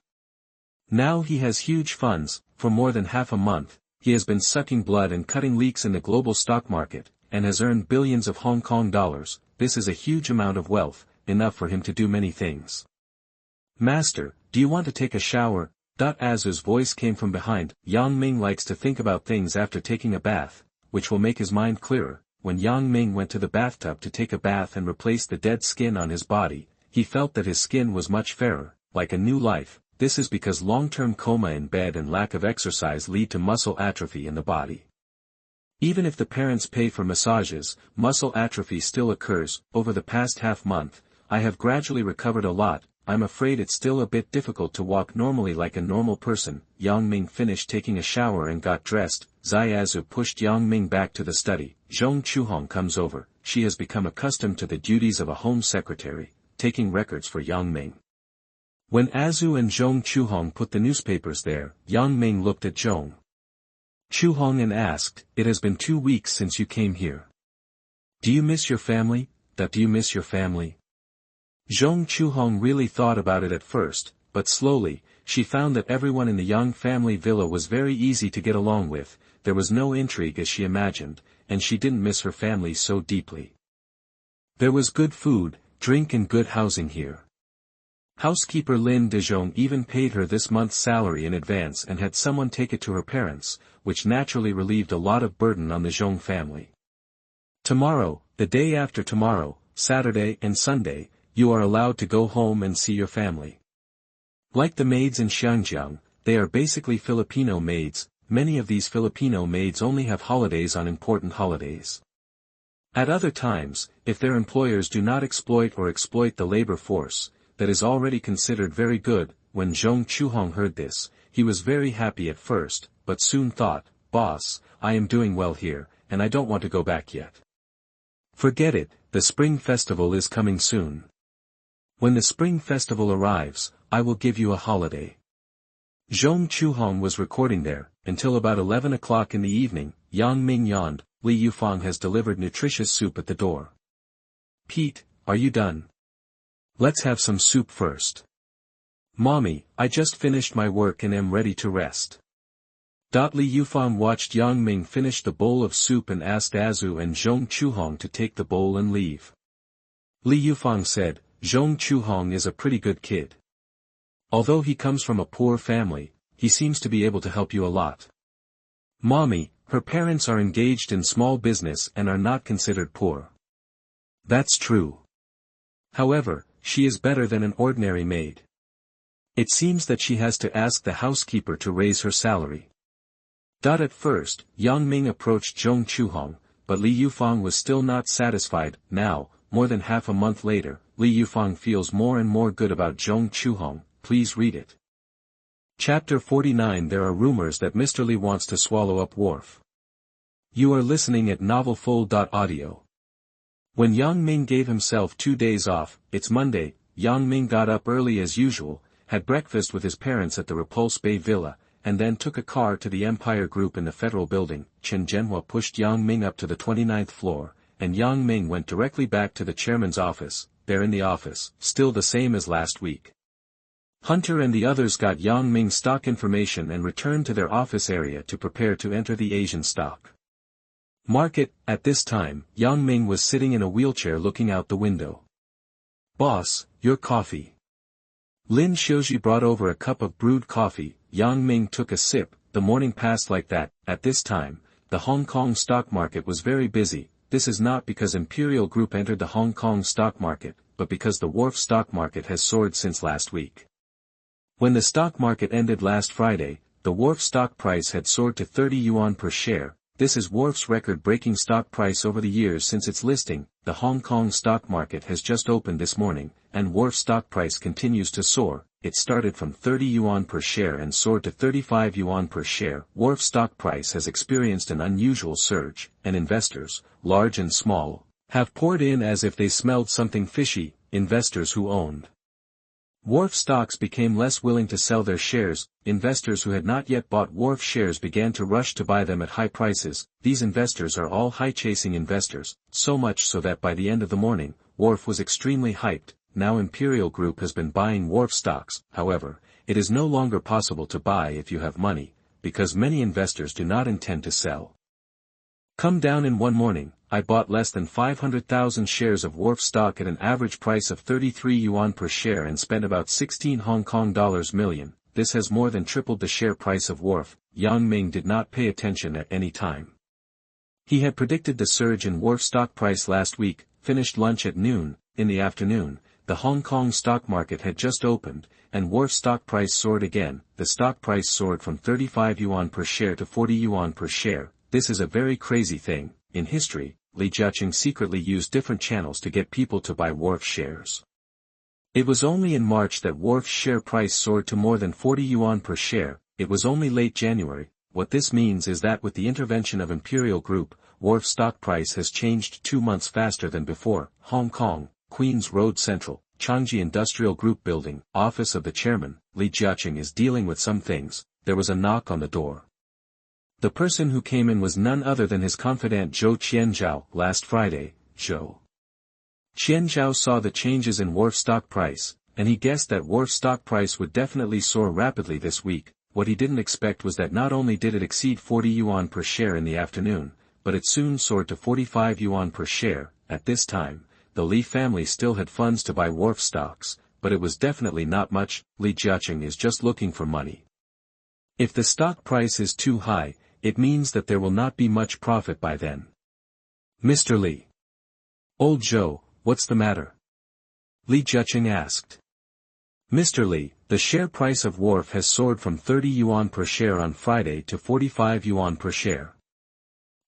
Now he has huge funds. For more than half a month, he has been sucking blood and cutting leaks in the global stock market, and has earned billions of Hong Kong dollars. This is a huge amount of wealth, enough for him to do many things. Master, do you want to take a shower? Azu's voice came from behind. Yang Ming likes to think about things after taking a bath, which will make his mind clearer. When Yang Ming went to the bathtub to take a bath and replace the dead skin on his body, he felt that his skin was much fairer, like a new life. This is because long-term coma in bed and lack of exercise lead to muscle atrophy in the body. Even if the parents pay for massages, muscle atrophy still occurs. Over the past half month, I have gradually recovered a lot. I'm afraid it's still a bit difficult to walk normally like a normal person. Yang Ming finished taking a shower and got dressed. Zaizu pushed Yang Ming back to the study. Zhong Chuhong comes over. She has become accustomed to the duties of a home secretary, taking records for Yang Ming. When Azu and Zhong Chuhong put the newspapers there, Yang Ming looked at Zhong Chuhong and asked, "It has been 2 weeks since you came here. Do you miss your family? Do you miss your family?" Zhong Chuhong really thought about it at first, but slowly, she found that everyone in the Yang family villa was very easy to get along with, there was no intrigue as she imagined, and she didn't miss her family so deeply. There was good food, drink and good housing here. Housekeeper Lin de Zhong even paid her this month's salary in advance and had someone take it to her parents, which naturally relieved a lot of burden on the Zhong family. Tomorrow, the day after tomorrow, Saturday and Sunday, you are allowed to go home and see your family. Like the maids in Xiangjiang, they are basically Filipino maids. Many of these Filipino maids only have holidays on important holidays. At other times, if their employers do not exploit the labor force, that is already considered very good. When Zhong Chuhong heard this, he was very happy at first, but soon thought, "Boss, I am doing well here, and I don't want to go back yet. Forget it, the Spring Festival is coming soon. When the Spring Festival arrives, I will give you a holiday." Zhong Chuhong was recording there, until about 11 o'clock in the evening. Yang Ming yawned. Li Yufang has delivered nutritious soup at the door. "Pete, are you done? Let's have some soup first." "Mommy, I just finished my work and am ready to rest." Li Yufang watched Yang Ming finish the bowl of soup and asked Azu and Zhong Chuhong to take the bowl and leave. Li Yufang said, "Zhong Chuhong is a pretty good kid. Although he comes from a poor family, he seems to be able to help you a lot." "Mommy, her parents are engaged in small business and are not considered poor." "That's true. However, she is better than an ordinary maid. It seems that she has to ask the housekeeper to raise her salary." At first, Yang Ming approached Zhong Chuhong, but Li Yufang was still not satisfied. Now, more than half a month later, Li Yufang feels more and more good about Zhong Chuhong. Please read it. Chapter 49. There are rumors that Mr. Li wants to swallow up Wharf. You are listening at novelfull.audio. When Yang Ming gave himself 2 days off, it's Monday. Yang Ming got up early as usual, had breakfast with his parents at the Repulse Bay Villa, and then took a car to the Empire Group in the Federal Building. Chen Zhenhua pushed Yang Ming up to the 29th floor, and Yang Ming went directly back to the chairman's office. There in the office, still the same as last week. Hunter and the others got Yang Ming's stock information and returned to their office area to prepare to enter the Asian stock market. At this time, Yang Ming was sitting in a wheelchair looking out the window. "Boss, your coffee." Lin Xiaoji brought over a cup of brewed coffee. Yang Ming took a sip. The morning passed like that. At this time, the Hong Kong stock market was very busy. This is not because Imperial Group entered the Hong Kong stock market, but because the Wharf stock market has soared since last week. When the stock market ended last Friday, the Wharf stock price had soared to 30 yuan per share. This is Wharf's record-breaking stock price over the years since its listing. The Hong Kong stock market has just opened this morning, and Wharf's stock price continues to soar. It started from 30 yuan per share and soared to 35 yuan per share. Wharf's stock price has experienced an unusual surge, and investors, large and small, have poured in as if they smelled something fishy. Investors who owned Wharf stocks became less willing to sell their shares. Investors who had not yet bought Wharf shares began to rush to buy them at high prices. These investors are all high-chasing investors, so much so that by the end of the morning, Wharf was extremely hyped. Now Imperial Group has been buying Wharf stocks. However, it is no longer possible to buy if you have money, because many investors do not intend to sell. Come down in one morning, I bought less than 500,000 shares of Wharf stock at an average price of 33 yuan per share and spent about 16 Hong Kong dollars million. This has more than tripled the share price of Wharf. Yang Ming did not pay attention at any time. He had predicted the surge in Wharf stock price last week, finished lunch at noon. In the afternoon, the Hong Kong stock market had just opened, and Wharf stock price soared again. The stock price soared from 35 yuan per share to 40 yuan per share. This is a very crazy thing. In history, Li Jiaqing secretly used different channels to get people to buy Wharf shares. It was only in March that Wharf's share price soared to more than 40 yuan per share. It was only late January. What this means is that with the intervention of Imperial Group, Wharf's stock price has changed 2 months faster than before. Hong Kong, Queens Road Central, Changji Industrial Group Building, office of the chairman, Li Jiaqing is dealing with some things. There was a knock on the door. The person who came in was none other than his confidant Zhou Qianzhao. Last Friday, Zhou Qianzhao saw the changes in Wharf's stock price, and he guessed that Wharf's stock price would definitely soar rapidly this week. What he didn't expect was that not only did it exceed 40 yuan per share in the afternoon, but it soon soared to 45 yuan per share. At this time, the Li family still had funds to buy Wharf stocks, but it was definitely not much. Li Jiaqing is just looking for money. If the stock price is too high, it means that there will not be much profit by then. Mr. Li. Old Zhou, what's the matter? Li Jiaqing asked. Mr. Li, the share price of Wharf has soared from 30 yuan per share on Friday to 45 yuan per share.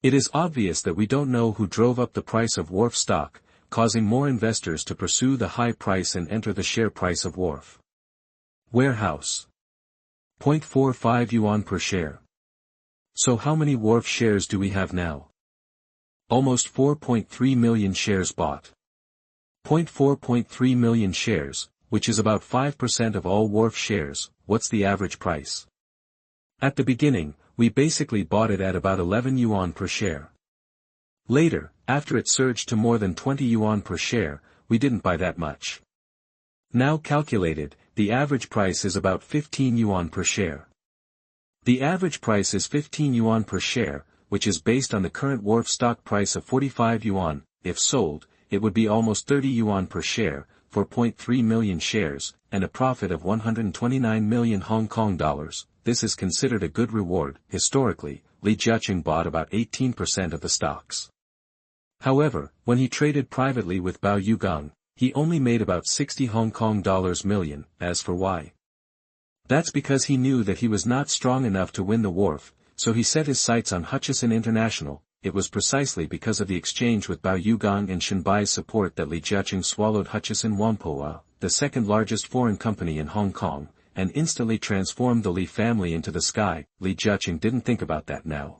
It is obvious that we don't know who drove up the price of Wharf stock, causing more investors to pursue the high price and enter the share price of Wharf. Warehouse. 0.45 yuan per share. So how many Wharf shares do we have now? Almost 4.3 million shares bought. 0.4 million shares, which is about 5% of all Wharf shares. What's the average price? At the beginning, we basically bought it at about 11 yuan per share. Later, after it surged to more than 20 yuan per share, we didn't buy that much. Now calculated, the average price is about 15 yuan per share. The average price is 15 yuan per share, which is based on the current Wharf stock price of 45 yuan. If sold, it would be almost 30 yuan per share, for 0.3 million shares, and a profit of 129 million Hong Kong dollars. This is considered a good reward. Historically, Li Jiaqing bought about 18% of the stocks. However, when he traded privately with Bao Yugang, he only made about 60 Hong Kong dollars million. As for why? That's because he knew that he was not strong enough to win the Wharf, so he set his sights on Hutchison International. It was precisely because of the exchange with Bao Yugang and Shenbai's support that Li Jiaqing swallowed Hutchison Whampoa, the second largest foreign company in Hong Kong, and instantly transformed the Li family into the sky. Li Jiaqing didn't think about that now.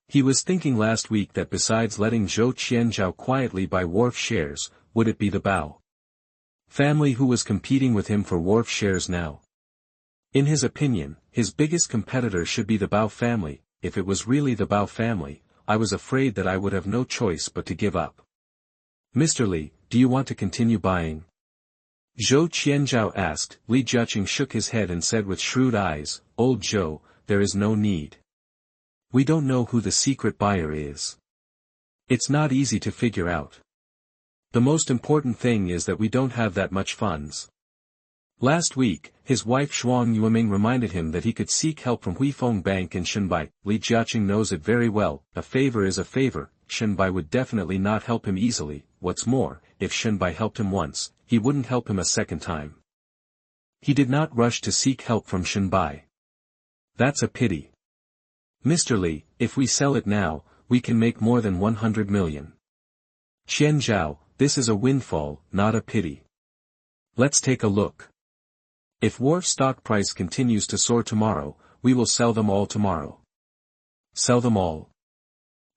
He was thinking last week that besides letting Zhou Qianzhao quietly buy Wharf shares, would it be the Bao family who was competing with him for Wharf shares now? In his opinion, his biggest competitor should be the Bao family. If it was really the Bao family, I was afraid that I would have no choice but to give up. Mr. Li, do you want to continue buying? Zhou Qianzhao asked. Li Jiaqing shook his head and said with shrewd eyes, Old Zhou, there is no need. We don't know who the secret buyer is. It's not easy to figure out. The most important thing is that we don't have that much funds. Last week, his wife Yang Ming reminded him that he could seek help from Huifeng Bank and Shenbai. Li Jiaqing knows it very well. A favor is a favor. Shenbai would definitely not help him easily. What's more, if Shenbai helped him once, he wouldn't help him a second time. He did not rush to seek help from Shenbai. That's a pity. Mr. Li, if we sell it now, we can make more than 100 million. Qianzhao, this is a windfall, not a pity. Let's take a look. If Wharf stock price continues to soar tomorrow, we will sell them all tomorrow. Sell them all?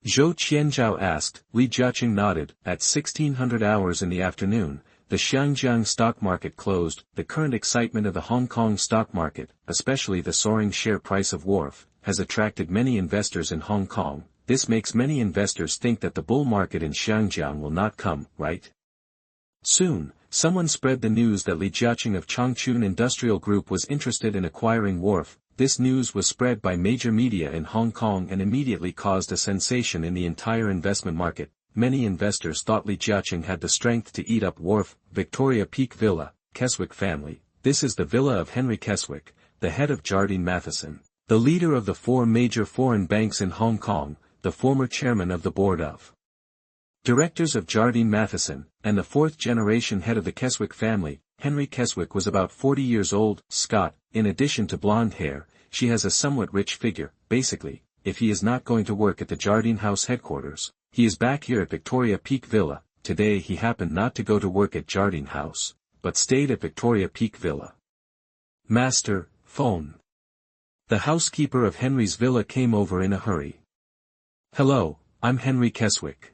Zhou Qianzhao asked. Li Jiaqing nodded. At 1600 hours in the afternoon, the Xiangjiang stock market closed. The current excitement of the Hong Kong stock market, especially the soaring share price of Wharf, has attracted many investors in Hong Kong. This makes many investors think that the bull market in Xiangjiang will not come, right? Soon, someone spread the news that Li Jiaqing of Changchun Industrial Group was interested in acquiring Wharf. This news was spread by major media in Hong Kong and immediately caused a sensation in the entire investment market. Many investors thought Li Jiaqing had the strength to eat up Wharf. Victoria Peak Villa, Keswick family. This is the villa of Henry Keswick, the head of Jardine Matheson, the leader of the 4 major foreign banks in Hong Kong, the former chairman of the board of directors of Jardine Matheson, and the 4th-generation head of the Keswick family. Henry Keswick was about 40 years old. Scott, in addition to blonde hair, she has a somewhat rich figure. Basically, if he is not going to work at the Jardine House headquarters, he is back here at Victoria Peak Villa. Today he happened not to go to work at Jardine House, but stayed at Victoria Peak Villa. Master, phone. The housekeeper of Henry's villa came over in a hurry. Hello, I'm Henry Keswick.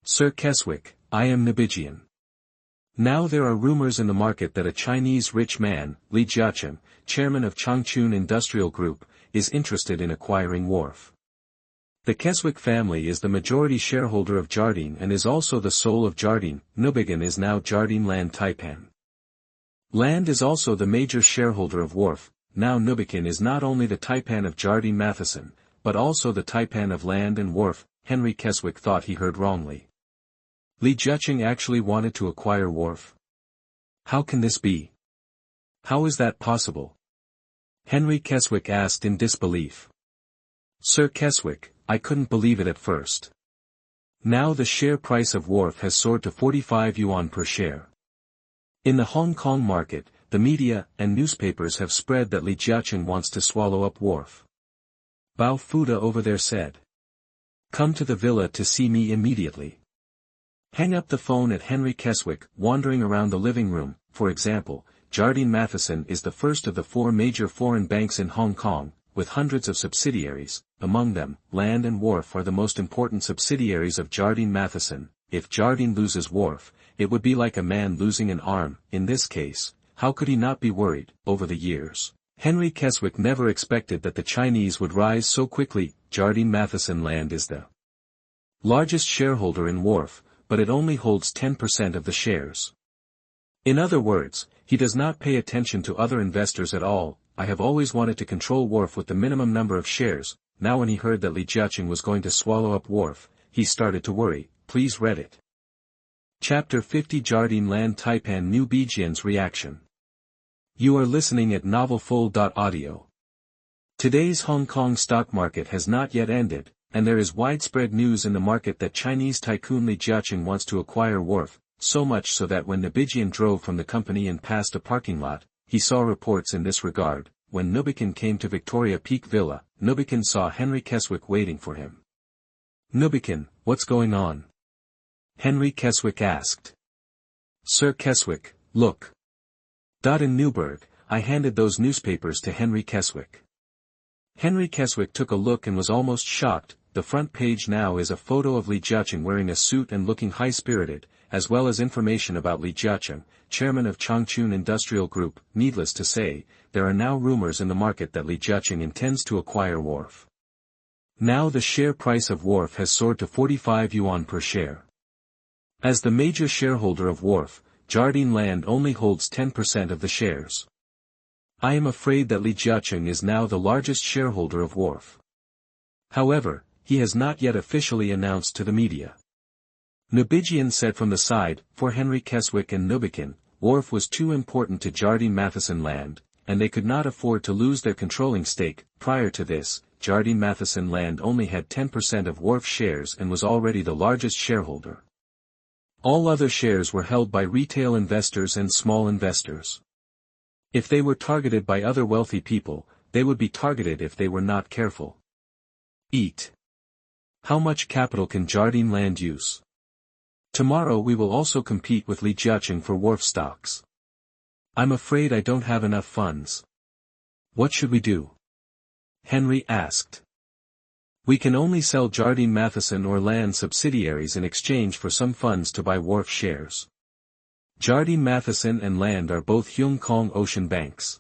Sir Keswick, I am Bijian. Now there are rumors in the market that a Chinese rich man, Li Jiaqing, chairman of Changchun Industrial Group, is interested in acquiring Wharf. The Keswick family is the majority shareholder of Jardine and is also the soul of Jardine. Bijian is now Jardine Land Taipan. Land is also the major shareholder of Wharf. Now Bijian is not only the Taipan of Jardine Matheson, but also the Taipan of Land and Wharf. Henry Keswick thought he heard wrongly. Li Jiaqing actually wanted to acquire Wharf. How can this be? How is that possible? Henry Keswick asked in disbelief. Sir Keswick, I couldn't believe it at first. Now the share price of Wharf has soared to 45 yuan per share. In the Hong Kong market, the media and newspapers have spread that Li Jiaqing wants to swallow up Wharf. Bao Fuda over there said. Come to the villa to see me immediately. Hang up the phone at Henry Keswick. Wandering around the living room. For example, Jardine Matheson is the first of the 4 major foreign banks in Hong Kong, with hundreds of subsidiaries. Among them, Land and Wharf are the most important subsidiaries of Jardine Matheson. If Jardine loses Wharf, it would be like a man losing an arm. In this case, how could he not be worried? Over the years, Henry Keswick never expected that the Chinese would rise so quickly. Jardine Matheson Land is the largest shareholder in Wharf, but it only holds 10% of the shares. In other words, he does not pay attention to other investors at all. I have always wanted to control Wharf with the minimum number of shares. Now when he heard that Li Jiaqing was going to swallow up Wharf, he started to worry. Please read it. Chapter 50 Jardine Land Taipan New Bijian's reaction. You are listening at novelfull.audio. Today's Hong Kong stock market has not yet ended, and there is widespread news in the market that Chinese tycoon Li Jiaqing wants to acquire Wharf, so much so that when Bijian drove from the company and passed a parking lot, he saw reports in this regard. When Bijian came to Victoria Peak Villa, Bijian saw Henry Keswick waiting for him. Bijian, what's going on? Henry Keswick asked. Sir Keswick, look. In Newburgh, I handed those newspapers to Henry Keswick. Henry Keswick took a look and was almost shocked. The front page now is a photo of Li Jiaqing wearing a suit and looking high-spirited, as well as information about Li Jiaqing, chairman of Changchun Industrial Group. Needless to say, there are now rumors in the market that Li Jiaqing intends to acquire Wharf. Now the share price of Wharf has soared to 45 yuan per share. As the major shareholder of Wharf, Jardine Land only holds 10% of the shares. I am afraid that Li Jiaqing is now the largest shareholder of Wharf. However, he has not yet officially announced to the media. Bijian said from the side. For Henry Keswick and Bijian, Wharf was too important to Jardine Matheson Land, and they could not afford to lose their controlling stake. Prior to this, Jardine Matheson Land only had 10% of Wharf shares and was already the largest shareholder. All other shares were held by retail investors and small investors. If they were targeted by other wealthy people, they would be targeted if they were not careful. Eat. How much capital can Jardine Land use? Tomorrow we will also compete with Li Jiaqing for Wharf stocks. I'm afraid I don't have enough funds. What should we do? Henry asked. We can only sell Jardine Matheson or Land subsidiaries in exchange for some funds to buy Wharf shares. Jardine Matheson and Land are both Hong Kong Ocean banks.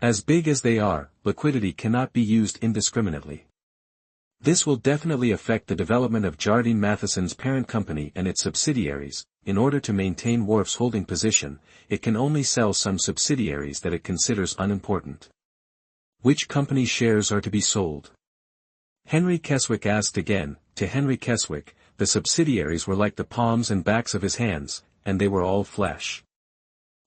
As big as they are, liquidity cannot be used indiscriminately. This will definitely affect the development of Jardine Matheson's parent company and its subsidiaries. In order to maintain Wharf's holding position, it can only sell some subsidiaries that it considers unimportant. Which company shares are to be sold? Henry Keswick asked again. To Henry Keswick, the subsidiaries were like the palms and backs of his hands, and they were all flesh.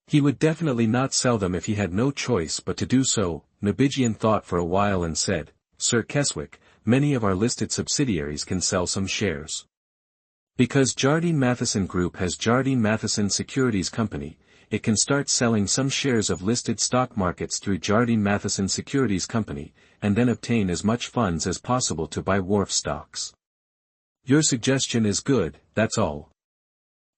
He would definitely not sell them if he had no choice but to do so. Bijian thought for a while and said, Sir Keswick, many of our listed subsidiaries can sell some shares. Because Jardine Matheson Group has Jardine Matheson Securities Company, it can start selling some shares of listed stock markets through Jardine Matheson Securities Company, and then obtain as much funds as possible to buy Wharf stocks. Your suggestion is good, that's all.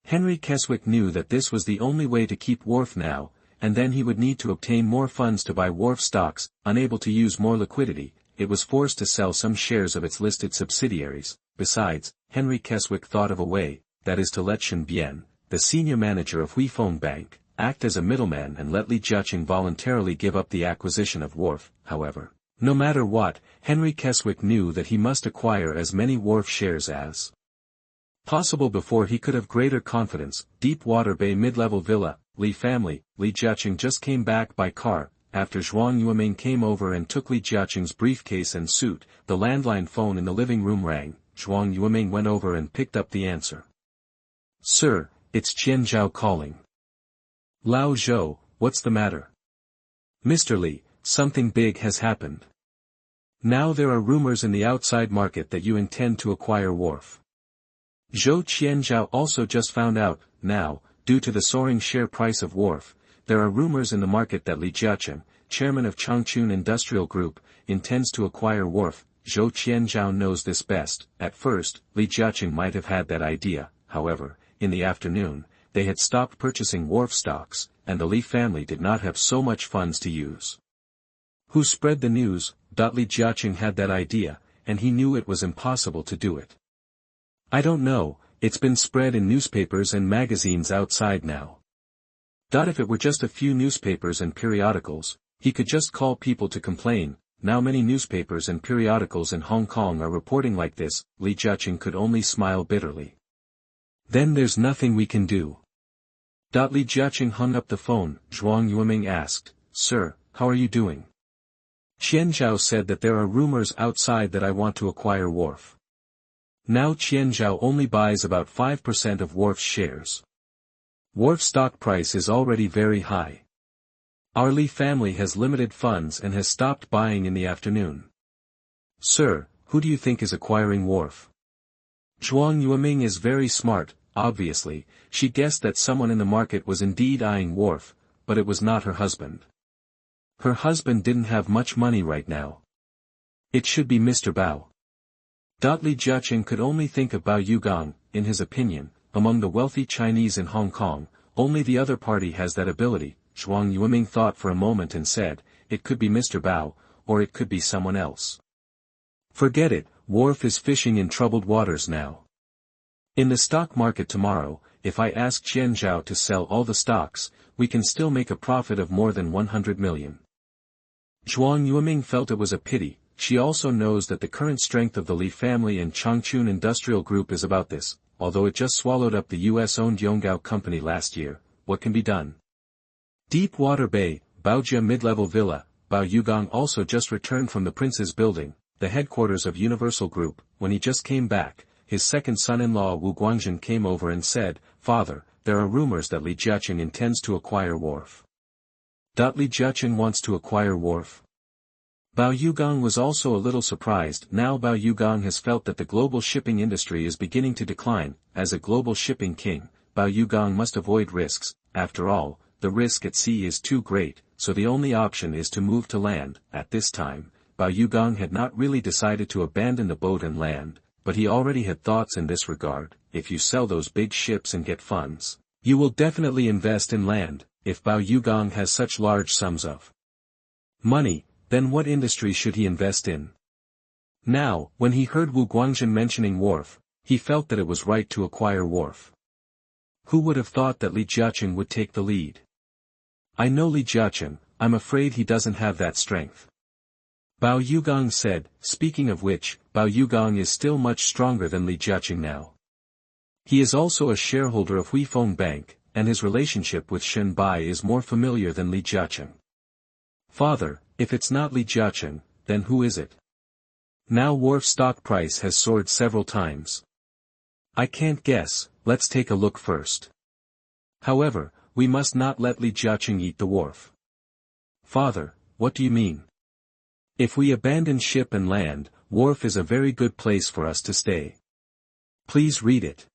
Henry Keswick knew that this was the only way to keep Wharf now, and then he would need to obtain more funds to buy Wharf stocks. Unable to use more liquidity, it was forced to sell some shares of its listed subsidiaries. Besides, Henry Keswick thought of a way, that is to let Shen Bian, the senior manager of Huifeng Bank, act as a middleman and let Li Jiaqing voluntarily give up the acquisition of Wharf. However, no matter what, Henry Keswick knew that he must acquire as many Wharf shares as possible before he could have greater confidence. Deepwater Bay mid-level villa, Li family. Li Jiaqing just came back by car. After Zhuang Yueming came over and took Li Jiaqing's briefcase and suit, the landline phone in the living room rang. Zhuang Yueming went over and picked up the answer. "Sir, it's Qian Zhao calling." "Lao Zhou, what's the matter?" "Mr. Li, something big has happened. Now there are rumors in the outside market that you intend to acquire Wharf." Zhou Qianzhao also just found out. Now, due to the soaring share price of Wharf, there are rumors in the market that Li Jiaqing, chairman of Changchun Industrial Group, intends to acquire Wharf. Zhou Qianzhao knows this best. At first, Li Jiaqing might have had that idea. However, in the afternoon, they had stopped purchasing Wharf stocks, and the Li family did not have so much funds to use. Who spread the news? Li Jiaqing had that idea, and he knew it was impossible to do it. "I don't know, it's been spread in newspapers and magazines outside now." If it were just a few newspapers and periodicals, he could just call people to complain. Now many newspapers and periodicals in Hong Kong are reporting like this. Li Jiaqing could only smile bitterly. "Then there's nothing we can do." Li Jiaqing hung up the phone. Zhuang Yueming asked, "Sir, how are you doing?" "Qianzhao said that there are rumors outside that I want to acquire Wharf. Now Qianzhao only buys about 5% of Wharf's shares. Wharf stock price is already very high. Our Li family has limited funds and has stopped buying in the afternoon." "Sir, who do you think is acquiring Wharf?" Zhuang Yueming is very smart. Obviously, she guessed that someone in the market was indeed eyeing Wharf, but it was not her husband. Her husband didn't have much money right now. It should be Mr. Bao. Li Jiaqing could only think of Bao Yugang. In his opinion, among the wealthy Chinese in Hong Kong, only the other party has that ability. Zhuang Yueming thought for a moment and said, "It could be Mr. Bao, or it could be someone else." "Forget it, Wharf is fishing in troubled waters now. In the stock market tomorrow, if I ask Qianzhao to sell all the stocks, we can still make a profit of more than 100 million. Zhuang Yueming felt it was a pity. She also knows that the current strength of the Li family and Changchun Industrial Group is about this. Although it just swallowed up the US-owned Yonggao company last year, what can be done? Deepwater Bay, Baojia mid-level villa. Bao Yugang also just returned from the Prince's Building, the headquarters of Universal Group. When he just came back, his second son-in-law Wu Guangzhen came over and said, "Father, there are rumors that Li Jiaqing intends to acquire Wharf." Li Jiaqing wants to acquire Wharf? Bao Yugang was also a little surprised. Now Bao Yugang has felt that the global shipping industry is beginning to decline. As a global shipping king, Bao Yugang must avoid risks. After all, the risk at sea is too great, so the only option is to move to land. At this time, Bao Yugang had not really decided to abandon the boat and land, but he already had thoughts in this regard. If you sell those big ships and get funds, you will definitely invest in land. If Bao Yugang has such large sums of money, then what industry should he invest in? Now, when he heard Wu Guangzhen mentioning Wharf, he felt that it was right to acquire Wharf. Who would have thought that Li Jiaqing would take the lead? "I know Li Jiaqing, I'm afraid he doesn't have that strength," Bao Yugang said. Speaking of which, Bao Yugang is still much stronger than Li Jiaqing now. He is also a shareholder of Huifeng Bank, and his relationship with Shen Bai is more familiar than Li Jiaqing. "Father, if it's not Li Jiaqing, then who is it? Now Wharf stock price has soared several times." "I can't guess, let's take a look first. However, we must not let Li Jiaqing eat the Wharf." "Father, what do you mean?" "If we abandon ship and land, Wharf is a very good place for us to stay. Please read it."